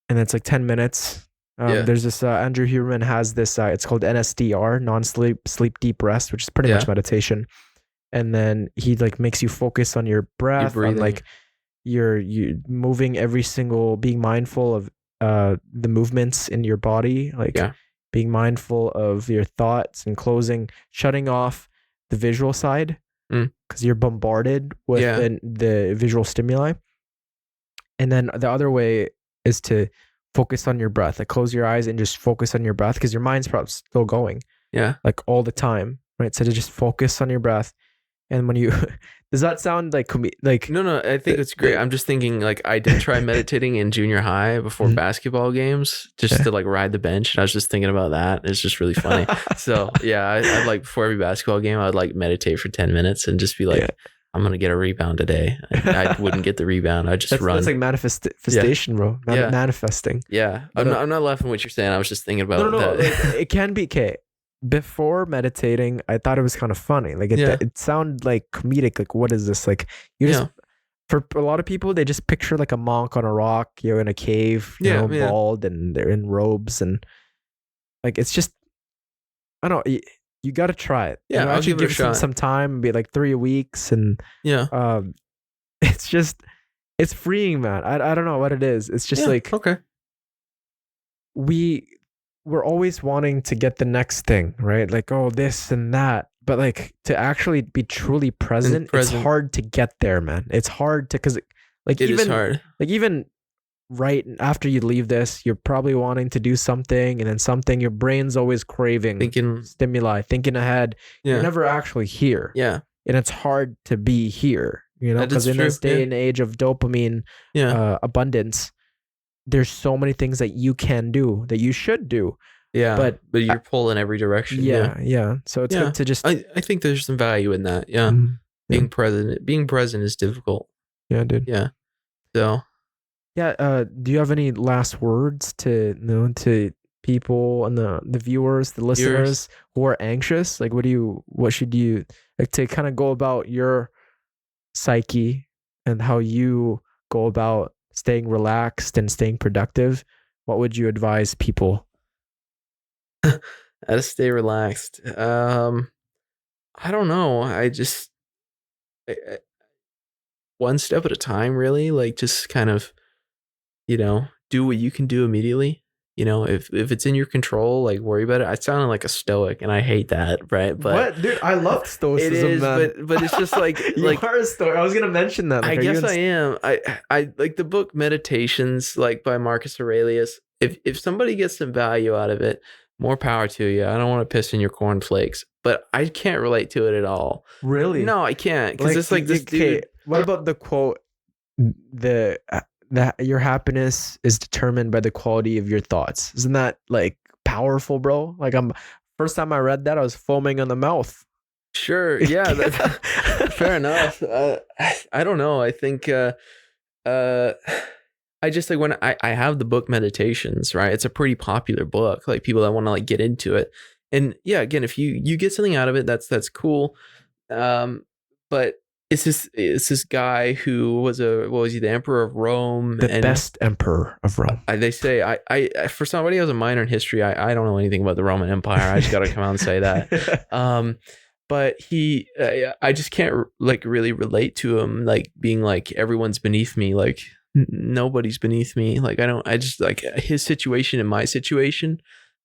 And it's like 10 minutes. There's this, Andrew Huberman has this, it's called NSDR, sleep deep rest, which is pretty much meditation. And then he like makes you focus on your breath, on like you're moving being mindful of the movements in your body, like being mindful of your thoughts and shutting off the visual side because you're bombarded with the visual stimuli. And then the other way is to focus on your breath. Like close your eyes and just focus on your breath because your mind's probably still going. Yeah. Like all the time, right? So to just focus on your breath. And when you, does that sound like No, I think it's great. I'm just thinking like I did try meditating in junior high before basketball games just to like ride the bench. And I was just thinking about that. It's just really funny. So yeah, I'd like before every basketball game, I would like meditate for 10 minutes and just be like, I'm gonna get a rebound today. I wouldn't get the rebound. I just run. That's like manifestation, bro. Yeah. Manifesting. Yeah, But, I'm not laughing at what you're saying. I was just thinking about No. that. Like, it can be okay. Before meditating, I thought it was kind of funny. Like Yeah. it sounded like comedic. Like, what is this? Like, you just for a lot of people, they just picture like a monk on a rock, in a cave, bald, and they're in robes, and like it's just, I don't know. You got to try it. Yeah, I'll actually give it a shot. some time, be like 3 weeks, and Yeah. it's freeing, man. I don't know what it is. It's just like okay. We're always wanting to get the next thing, right? Like, oh, this and that. But like to actually be truly present, it's hard to get there, man. It's hard to, because like it is hard. Like even right after you leave this, you're probably wanting to do something, and then something, your brain's always craving Thinking stimuli, thinking ahead. Yeah. You're never actually here. Yeah. And it's hard to be here, because in this day and age of dopamine abundance, there's so many things that you can do, that you should do. Yeah. But you're pulled in every direction. Yeah. So it's good to just, I think there's some value in that. Yeah. Being present is difficult. Yeah, dude. Yeah. So yeah, do you have any last words to to people and the viewers, the listeners who are anxious? Like, what should you like to kind of go about your psyche and how you go about staying relaxed and staying productive? What would you advise people? How to stay relaxed? I don't know. I just one step at a time, really. Like, just kind of, do what you can do immediately. If it's in your control, like, worry about it. I sounded like a stoic, and I hate that, right? But what, dude? I love stoicism. It is, man. but it's just like you are a stoic. I was gonna mention that. Like, I guess I am. I like the book Meditations, like by Marcus Aurelius. If somebody gets some value out of it, more power to you. I don't want to piss in your cornflakes, but I can't relate to it at all. Really? No, I can't, because it's like this dude. What about the quote? That your happiness is determined by the quality of your thoughts. Isn't that like powerful, bro? Like, first time I read that, I was foaming on the mouth. Sure. Yeah. That's fair enough. I don't know. I think, I just like when I have the book Meditations, right? It's a pretty popular book. Like, people that want to like get into it. And yeah, again, if you get something out of it, that's cool. But it's this guy who was the emperor of Rome, the best emperor of Rome. They say I for somebody who has a minor in history, I don't know anything about the Roman Empire. I just got to come out and say that. But I just can't like really relate to him, like being like, everyone's beneath me. Like, nobody's beneath me. Like, I just like his situation and my situation.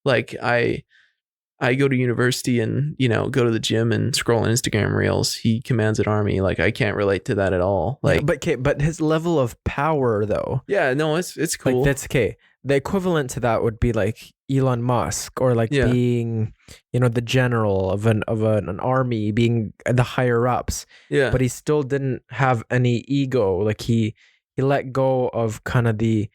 Like, I go to university and, go to the gym and scroll on Instagram reels. He commands an army. Like, I can't relate to that at all. Like, but his level of power, though. Yeah, no, it's cool. Like, that's okay. The equivalent to that would be like Elon Musk, or like being, the general of an army, being the higher ups. Yeah. But he still didn't have any ego. Like, he let go of kind of the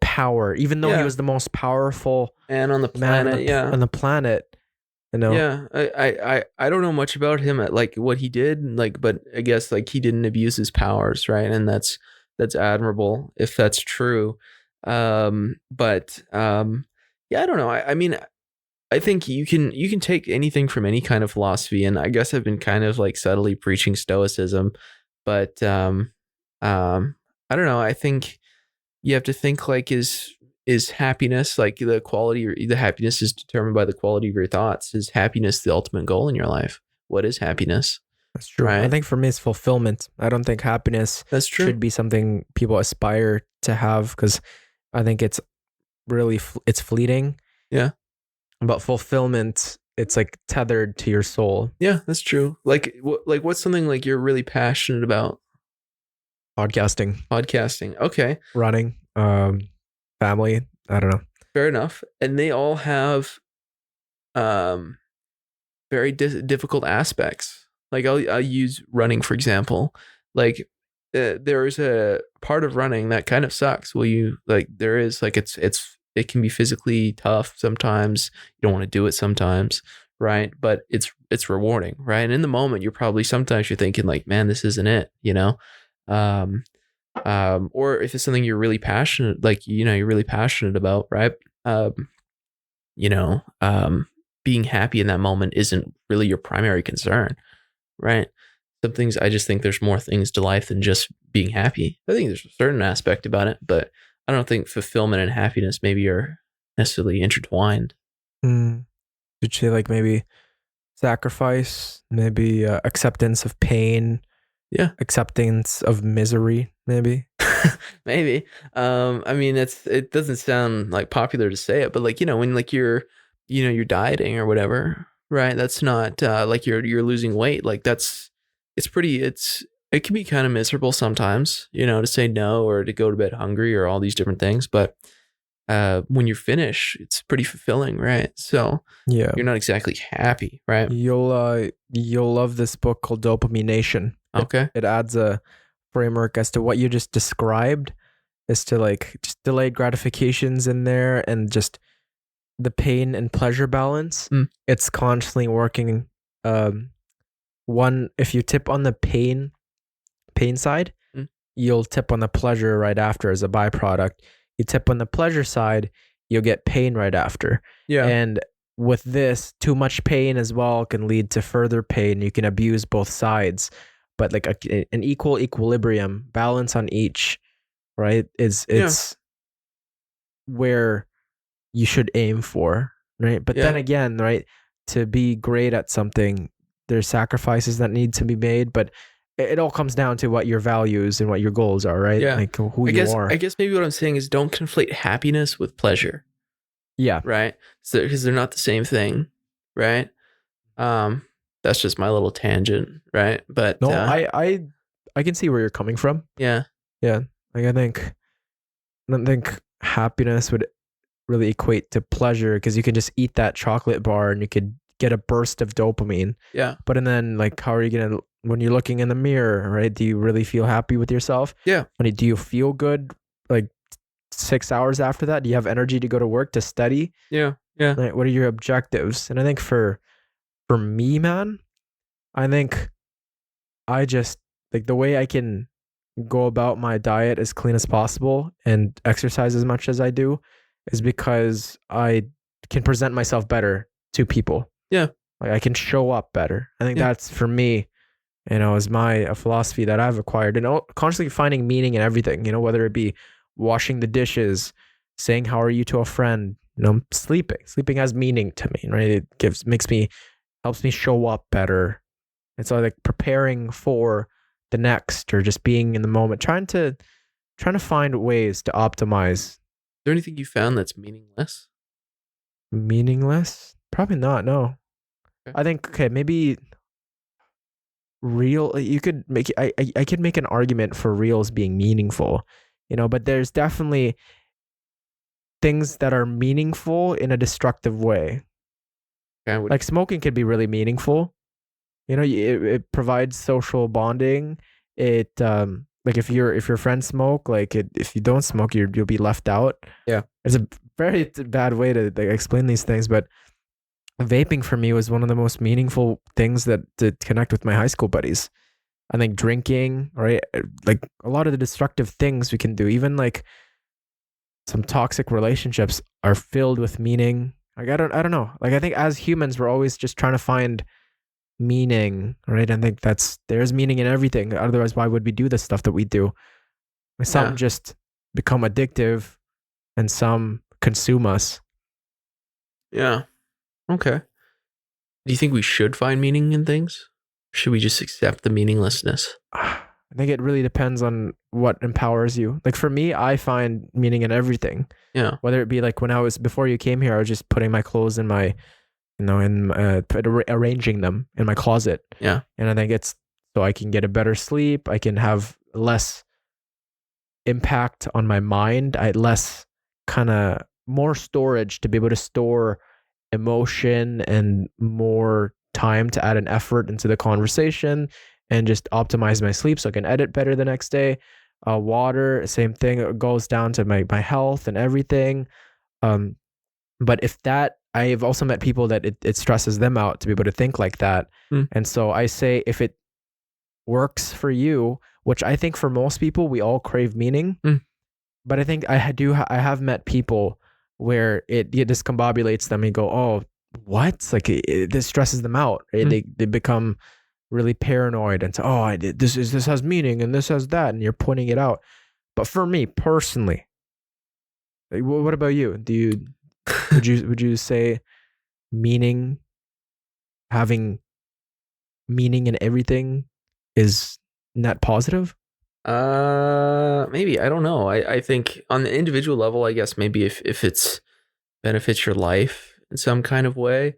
power, even though he was the most powerful man on the planet. On the planet. Yeah, I don't know much about him, at like what he did, like, but I guess like he didn't abuse his powers, right? And that's admirable if that's true. But yeah, I don't know. I mean, I think you can take anything from any kind of philosophy, and I guess I've been kind of like subtly preaching stoicism, but I don't know. I think you have to think like, is happiness, like the happiness is determined by the quality of your thoughts. Is happiness the ultimate goal in your life? What is happiness? That's true. Right? I think for me, it's fulfillment. I don't think happiness should be something people aspire to have, because I think it's really, it's fleeting. Yeah. But fulfillment, it's like tethered to your soul. Yeah, that's true. Like what's something like you're really passionate about? Podcasting. Okay. Running. Family. I don't know. Fair enough. And they all have very difficult aspects. Like, I'll use running, for example. Like, there's a part of running that kind of sucks. There is like, it can be physically tough sometimes. You don't want to do it sometimes, right? But it's rewarding, right? And in the moment, sometimes you're thinking like, man, this isn't it, um, or if it's something you're really passionate, like you're really passionate about, right? Um, you know, being happy in that moment isn't really your primary concern, right? Some things, I just think there's more things to life than just being happy. I think there's a certain aspect about it, but I don't think fulfillment and happiness maybe are necessarily intertwined. Mm. You'd say like maybe sacrifice, maybe acceptance of pain, Yeah, acceptance of misery, maybe. maybe. I mean, it doesn't sound like popular to say it, but like when like you're dieting or whatever, right? That's not like you're losing weight. Like it can be kind of miserable sometimes, to say no or to go to bed hungry or all these different things. But when you finish, it's pretty fulfilling, right? So Yeah. you're not exactly happy, right? You'll love this book called Dopamination. Okay. It adds a framework as to what you just described, as to like just delayed gratifications in there and just the pain and pleasure balance. Mm. It's constantly working. If you tip on the pain side, Mm. you'll tip on the pleasure right after as a byproduct. You tip on the pleasure side, you'll get pain right after. Yeah. And with this, too much pain as well can lead to further pain. You can abuse both sides, but like an equal equilibrium, balance on each, right? It's where you should aim for, right? But then again, right, to be great at something, there's sacrifices that need to be made, but it all comes down to what your values and what your goals are, right? Yeah. Like who I you are. I guess maybe what I'm saying is don't conflate happiness with pleasure, Yeah. right? So because they're not the same thing, right? That's just my little tangent, right? But No, I can see where you're coming from. yeah, Yeah. Like I don't think happiness would really equate to pleasure because you can just eat that chocolate bar and you could get a burst of dopamine. yeah, But and then like how are you gonna when you're looking in the mirror, right? Do you really feel happy with yourself? yeah, Do you feel good like 6 hours after that? Do you have energy to go to work to study? yeah, yeah, Like what are your objectives? And I think for me, man, I think I just like the way I can go about my diet as clean as possible and exercise as much as I do is because I can present myself better to people. yeah, Like I can show up better. I think yeah. that's for me, is my a philosophy that I've acquired and constantly finding meaning in everything, whether it be washing the dishes, saying how are you to a friend, sleeping. Sleeping has meaning to me, right? It helps me show up better. And so like preparing for the next or just being in the moment, trying to find ways to optimize. Is there anything you found that's meaningless? Meaningless? Probably not, no. Okay. I think maybe real you could make I could make an argument for reels being meaningful, but there's definitely things that are meaningful in a destructive way. Okay, Like smoking could be really meaningful. It provides social bonding. It like if your friends smoke, if you don't smoke, you'll be left out. Yeah, it's a very bad way to explain these things, but vaping for me was one of the most meaningful things to connect with my high school buddies. I think drinking, right? Like a lot of the destructive things we can do, even like some toxic relationships are filled with meaning. Like I don't know. Like I think as humans, we're always just trying to find meaning, right? I think there's meaning in everything. Otherwise, why would we do the stuff that we do? Some just become addictive and some consume us. Yeah. Okay. Do you think we should find meaning in things? Or should we just accept the meaninglessness? I think it really depends on what empowers you. Like for me, I find meaning in everything. Yeah. Whether it be like before you came here, I was just putting my clothes in my arranging them in my closet. Yeah. And I think it's so I can get a better sleep. I can have less impact on my mind. I less kind of more storage to be able to store emotion and more time to add an effort into the conversation and just optimize my sleep so I can edit better the next day. Water, same thing. It goes down to my health and everything. But if that I've also met people that it stresses them out to be able to think like that. Mm. And so I say, if it works for you, which I think for most people, we all crave meaning. Mm. But I think I have met people where it discombobulates them and go, oh, what? Like this stresses them out. Right? They become really paranoid and say, oh, this has meaning and this has that, and you're pointing it out. But for me personally, like, what about you? Would you say having meaning in everything is net positive? Maybe, I don't know. I think on the individual level, I guess maybe if it's benefits your life in some kind of way.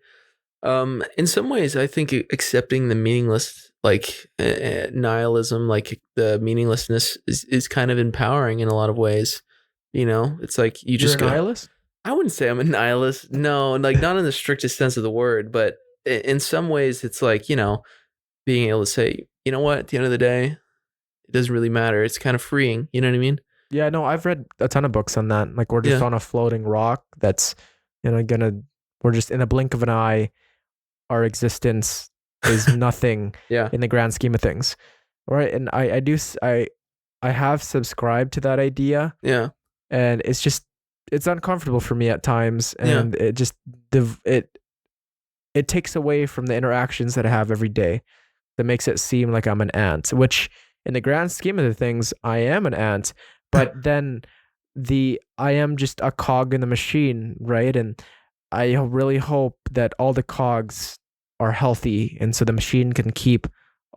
In some ways, I think accepting the meaningless, like nihilism, like the meaninglessness is kind of empowering in a lot of ways. You know, it's like you You're just a go, nihilist? I wouldn't say I'm a nihilist. No, like not in the strictest sense of the word, but in some ways it's like, you know, being able to say, you know what, at the end of the day, it doesn't really matter. It's kind of freeing. You know what I mean? Yeah, no, I've read a ton of books on that. Like we're just Yeah. on a floating rock that's, we're just in a blink of an eye. Our existence is nothing Yeah. in the grand scheme of things. Right. And I have subscribed to that idea, Yeah. and it's uncomfortable for me at times. And it takes away from the interactions that I have every day. That makes it seem like I'm an ant, which in the grand scheme of the things, I am an ant. But then I am just a cog in the machine, right? And I really hope that all the cogs are healthy, and so the machine can keep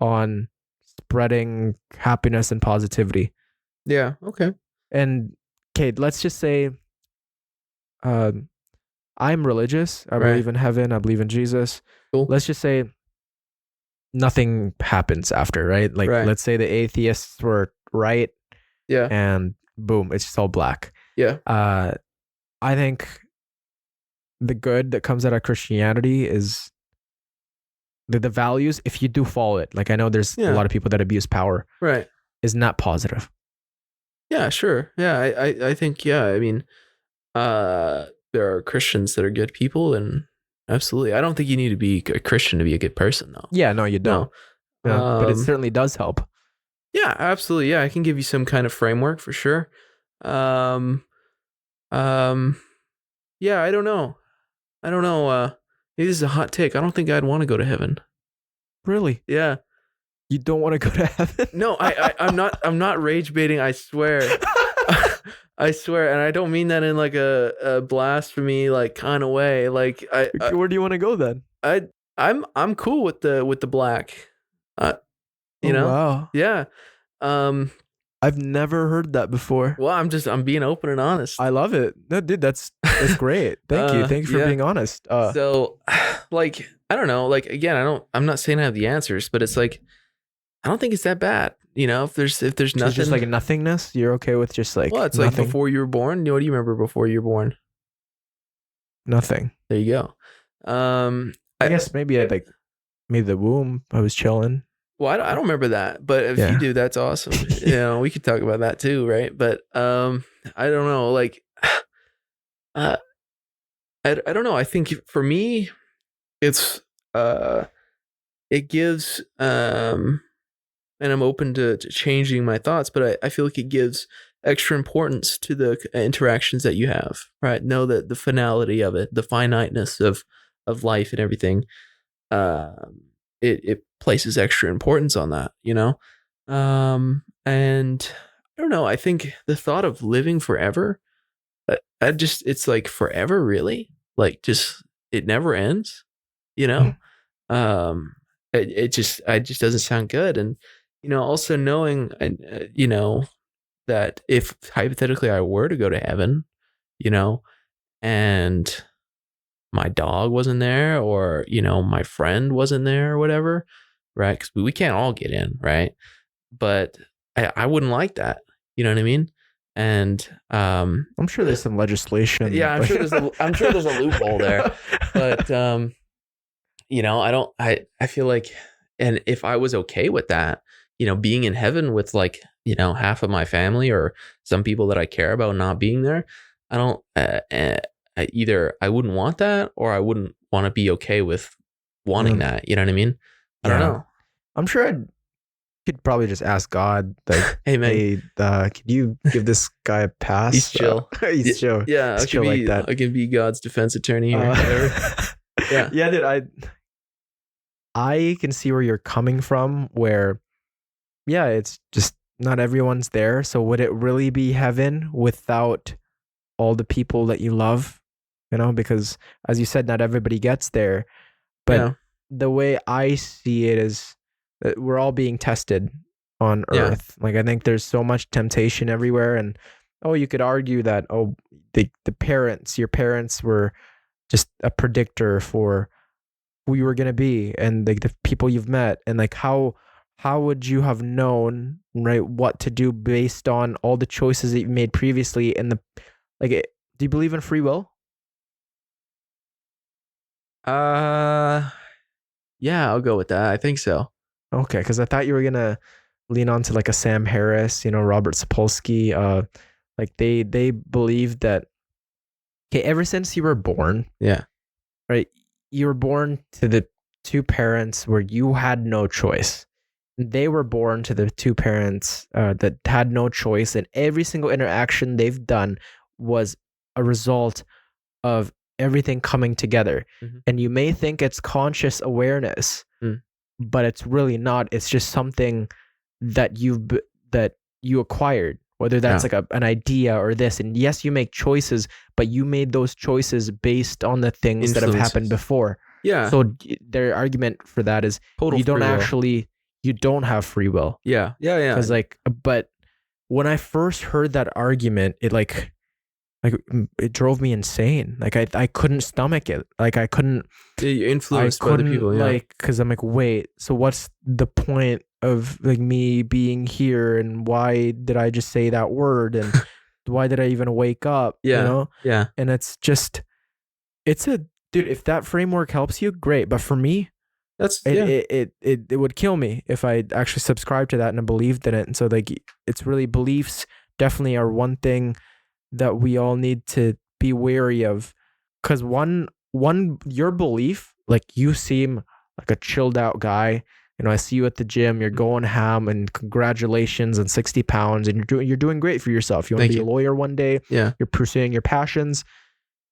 on spreading happiness and positivity. Yeah. Okay. And okay, let's just say I'm religious. I Right. believe in heaven. I believe in Jesus. Cool. Let's just say nothing happens after, right? Like, Right. let's say the atheists were right, Yeah. and boom, it's just all black. Yeah. I think the good that comes out of Christianity is the values, if you do follow it. Like, I know there's a Yeah. lot of people that abuse power, Right. is not positive. Yeah, sure. Yeah, I think, yeah, I mean, there are Christians that are good people, and absolutely. I don't think you need to be a Christian to be a good person, though. Yeah, no, you don't. No. Yeah, but it certainly does help. Yeah, absolutely. Yeah, I can give you some kind of framework for sure. Um, yeah, I don't know. Maybe this is a hot take. I don't think I'd want to go to heaven. Really? Yeah. You don't want to go to heaven? No, I'm not rage baiting, I swear. I swear, and I don't mean that in like a blasphemy like kind of way. Like Where do you want to go then? I'm cool with the black. You know? Wow. Yeah. I've never heard that before. Well, I'm being open and honest. I love it. No, dude, that's great. Thank you. Thank you for yeah. being honest. So, like, I don't know. Like, again, I'm not saying I have the answers, but it's like, I don't think it's that bad. You know, if there's so nothing, just like a nothingness, you're okay with just like, well, it's nothing? like before you were born. What do you remember before you were born? Nothing. There you go. I guess maybe maybe the womb. I was chilling. Well, I don't remember that, but if you do, that's awesome. You know, we could talk about that too, right? But I don't know. Like, I don't know. I think for me, it's it gives and I'm open to changing my thoughts, but I feel like it gives extra importance to the interactions that you have, right? Know that the finality of it, the finiteness of life and everything, it places extra importance on that, you know? And I don't know, I think the thought of living forever, it's like forever, really? Like just, it never ends, you know? It just doesn't sound good. And, you know, also knowing, you know, that if hypothetically I were to go to heaven, you know, and my dog wasn't there, or, you know, my friend wasn't there or whatever, right? Because we can't all get in, right? But I wouldn't like that. You know what I mean? And I'm sure there's some legislation. Yeah, I'm sure there's a loophole there. But you know, I feel like, and if I was okay with that, you know, being in heaven with like, you know, half of my family or some people that I care about not being there, I don't either I wouldn't want that, or I wouldn't want to be okay with wanting that. You know what I mean? I don't know. I'm sure I could probably just ask God, like, Hey man, hey, could you give this guy a pass? he's chill. He's chill. Yeah, He's chill like that. I can be God's defense attorney or whatever. Yeah. Yeah, dude, I can see where you're coming from, where, yeah, it's just not everyone's there. So would it really be heaven without all the people that you love? You know, because as you said, not everybody gets there. But the way I see it is that we're all being tested on earth. Like, I think there's so much temptation everywhere. And, you could argue that, your parents were just a predictor for who you were going to be, and like the people you've met, and like how would you have known, right, what to do based on all the choices that you made previously? And do you believe in free will? Yeah, I'll go with that. I think so. Okay, because I thought you were gonna lean on to like a Sam Harris, Robert Sapolsky. Like they believe that, okay, ever since you were born, right, you were born to the two parents where you had no choice. They were born to the two parents that had no choice, and every single interaction they've done was a result of everything coming together. Mm-hmm. And you may think it's conscious awareness, but it's really not. It's just something that you acquired, whether that's like an idea or this. And yes, you make choices, but you made those choices based on the things that have happened before. Yeah. So their argument for that is you don't have free will. Yeah. Because but when I first heard that argument, it it drove me insane. Like I couldn't stomach it. Like I couldn't. You're influenced by other people. Yeah. Because I'm like, wait. So what's the point of like me being here? And why did I just say that word? And why did I even wake up? Yeah. Yeah. And it's dude. If that framework helps you, great. But for me, it would kill me if I actually subscribed to that and I believed in it. And so it's really, beliefs definitely are one thing that we all need to be wary of, because your belief, like, you seem like a chilled out guy. I see you at the gym, you're going ham, and congratulations on 60 pounds, and you're doing great for yourself. You want to be a lawyer one day. Yeah. You're pursuing your passions,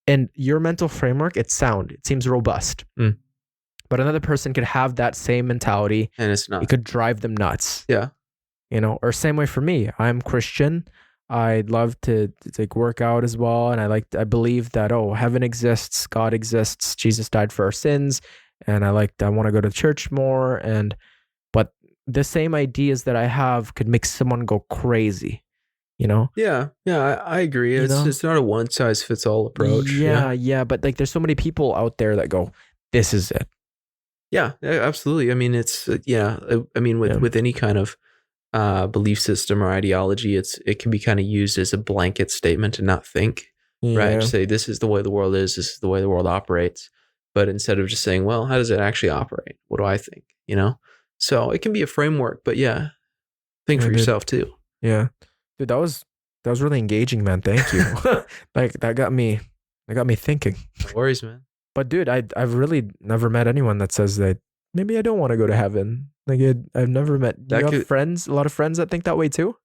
and your mental framework, it's sound. It seems robust. But another person could have that same mentality, and it's not. It could drive them nuts. Yeah. Or same way for me. I'm Christian. I'd love to work out as well, and I believe that heaven exists, God exists, Jesus died for our sins, and I want to go to church more, but the same ideas that I have could make someone go crazy, Yeah, I agree. It's not a one size fits all approach. Yeah, but there's so many people out there that go, this is it. Yeah, absolutely. I mean, it's with any kind of belief system or ideology, it can be kind of used as a blanket statement to not think, right? To say this is the way the world is, this is the way the world operates. But instead of just saying, well, how does it actually operate? What do I think? So it can be a framework, but think for yourself too. Yeah, dude, that was really engaging, man. Thank you. that got me thinking. No worries, man. But dude, I've really never met anyone that says that maybe I don't want to go to heaven. I've never met. You have a lot of friends that think that way too?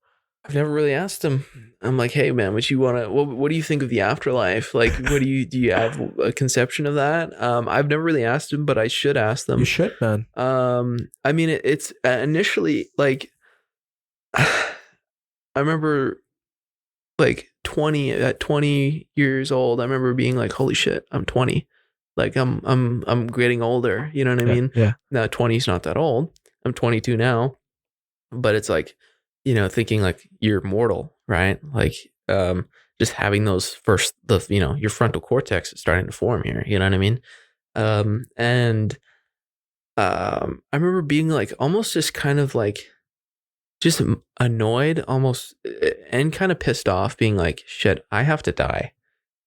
I've never really asked them. I'm like, hey man, what do you think of the afterlife? Like, do you have a conception of that? I've never really asked them, but I should ask them. You should, man. I mean, it's initially like, I remember at 20 years old, I remember being like, holy shit, I'm 20. Like I'm getting older. You know what I mean? Yeah. Now 20 is not that old. I'm 22 now, but it's like, thinking like you're mortal, right? Like, just having those your frontal cortex is starting to form here. You know what I mean? I remember being like, almost just kind of like, just annoyed almost, and kind of pissed off, being like, shit, I have to die.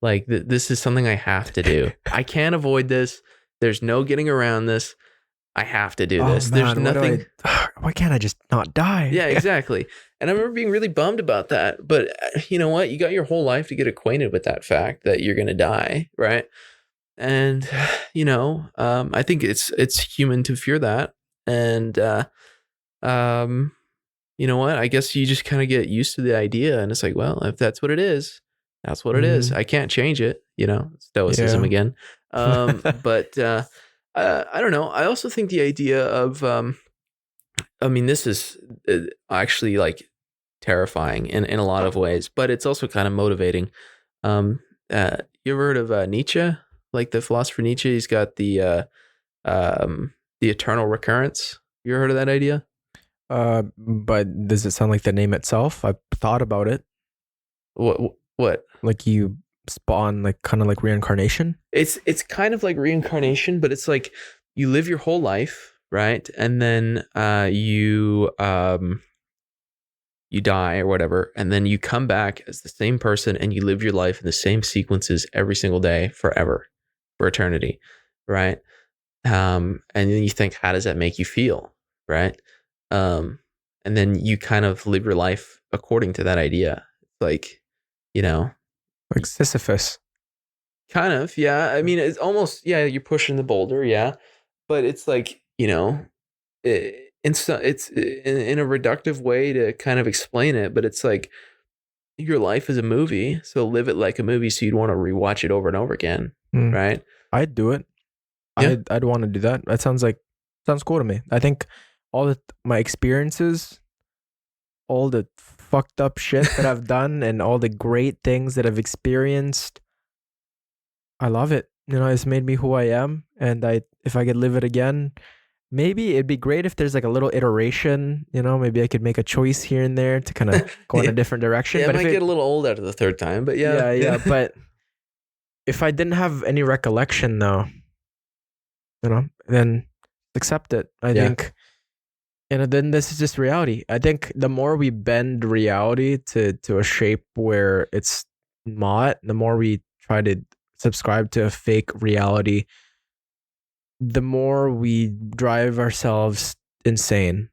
Like, this is something I have to do. I can't avoid this. There's no getting around this. I have to do this. Man, There's nothing. Why can't I just not die? Yeah, exactly. And I remember being really bummed about that. But you know what? You got your whole life to get acquainted with that fact that you're going to die, right? And I think it's human to fear that. And um, you know what? I guess you just kind of get used to the idea, and it's like, well, if that's what it is, that's what it is. Mm, I can't change it. Stoicism yeah. again. But I don't know. I also think the idea of I mean, this is actually like terrifying in a lot of ways, but it's also kind of motivating. Um, you ever heard of Nietzsche? Like the philosopher Nietzsche, he's got the eternal recurrence. You ever heard of that idea? But does it sound like the name itself? I've thought about it. What? Like you spawn, like kind of like reincarnation. It's kind of like reincarnation, but it's like you live your whole life, right? And then you die or whatever, and then you come back as the same person and you live your life in the same sequences every single day forever, for eternity, right? And then you think, how does that make you feel, right? And then you kind of live your life according to that idea. Like, Like Sisyphus. kind of, yeah. I mean, it's almost, yeah, you're pushing the boulder, yeah. But it's like, it's in a reductive way to kind of explain it, but it's like your life is a movie, so live it like a movie, so you'd want to rewatch it over and over again, Mm. right? I'd do it. Yeah. I'd want to do that. That sounds cool to me. I think all my experiences, all the fucked up shit that I've done, and all the great things that I've experienced, I love it. It's made me who I am, and if I could live it again, maybe it'd be great if there's like a little iteration. Maybe I could make a choice here and there to kind of go in a different direction. Yeah, But it might get a little old after the third time, but yeah. yeah. But if I didn't have any recollection, though, then accept it. I think, and then this is just reality. I think the more we bend reality to a shape where it's not, the more we try to subscribe to a fake reality, the more we drive ourselves insane.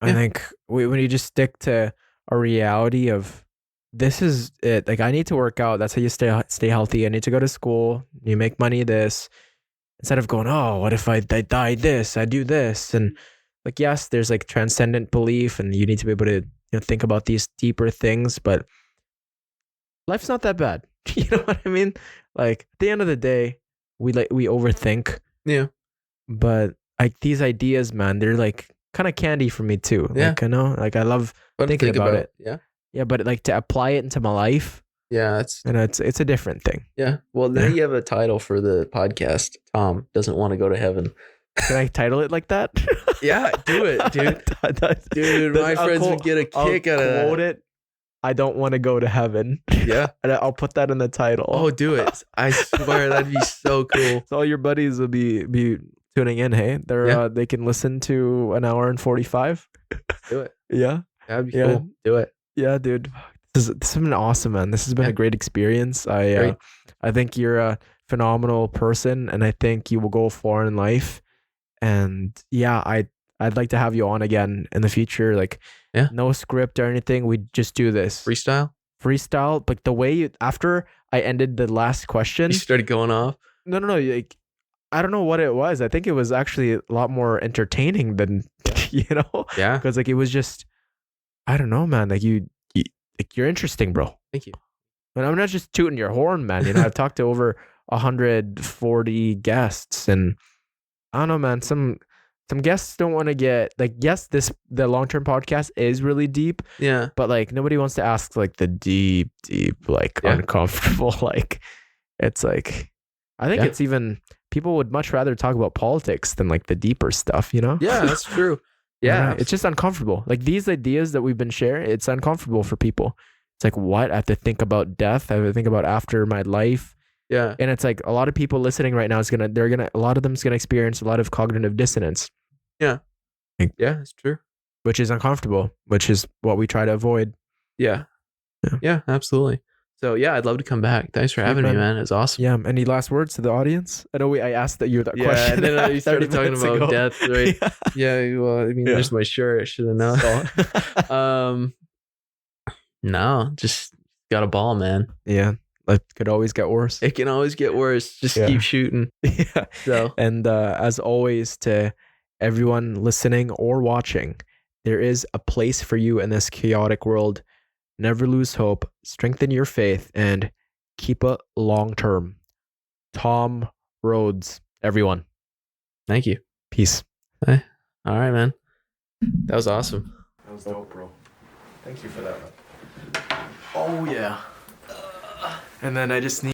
I think when you just stick to a reality of this is it, like I need to work out. That's how you stay healthy. I need to go to school. You make money this. Instead of going, oh, what if I die this? I do this. And like, yes, there's like transcendent belief and you need to be able to think about these deeper things, but life's not that bad. You know what I mean? Like at the end of the day, we overthink. Yeah. But like these ideas, man, they're like kind of candy for me too. Yeah. Like, like I love thinking about it. Yeah. Yeah. But like to apply it into my life. Yeah. It's a different thing. Yeah. Well, now you have a title for the podcast. Tom doesn't want to go to heaven. Can I title it like that? Yeah, do it, dude. Dude, my friends would get a kick out of that. Quote it. I don't want to go to heaven. Yeah. And I'll put that in the title. Oh, do it. I swear that'd be so cool. So all your buddies will be tuning in, hey? They can listen to an hour and 45. Do it. Yeah. That'd be cool. Do it. Yeah, dude. This has been awesome, man. This has been a great experience. I think you're a phenomenal person, and I think you will go far in life. And yeah, I'd like to have you on again in the future. Like, no script or anything. We just do this freestyle. Like the way after I ended the last question, you started going off. No. Like, I don't know what it was. I think it was actually a lot more entertaining than Yeah. Because like it was just, I don't know, man. Like you're interesting, bro. Thank you. And I'm not just tooting your horn, man. I've talked to over 140 guests, and I don't know, man. Some guests don't want to get like, yes, the long-term podcast is really deep. Yeah. But like nobody wants to ask like the deep, like uncomfortable. Like it's like, I think it's even, people would much rather talk about politics than like the deeper stuff, Yeah, that's true. Yeah. It's just uncomfortable. Like these ideas that we've been sharing, it's uncomfortable for people. It's like, what? I have to think about death. I have to think about after my life. Yeah. And it's like a lot of people listening right now a lot of them is going to experience a lot of cognitive dissonance. Yeah. Yeah, it's true. Which is uncomfortable, which is what we try to avoid. Yeah. Yeah, absolutely. So yeah, I'd love to come back. Thanks for Sweet, having me, man. man. It's awesome. Yeah. Any last words to the audience? I know I asked that you that Yeah, question. and then you 30 started talking minutes about ago. death, right? Yeah, well, I mean, Yeah. there's my shirt. I should have known. So- No, just got a ball, man. yeah. It could always get worse. It can always get worse. Just Yeah. keep shooting. Yeah. So And as always, to everyone listening or watching, there is a place for you in this chaotic world. Never lose hope, strengthen your faith, and keep it long term. Tom Rhodes, everyone. thank you. Peace. All right, man. That was awesome. That was dope, bro. Thank you for that. Oh, yeah. And then I just need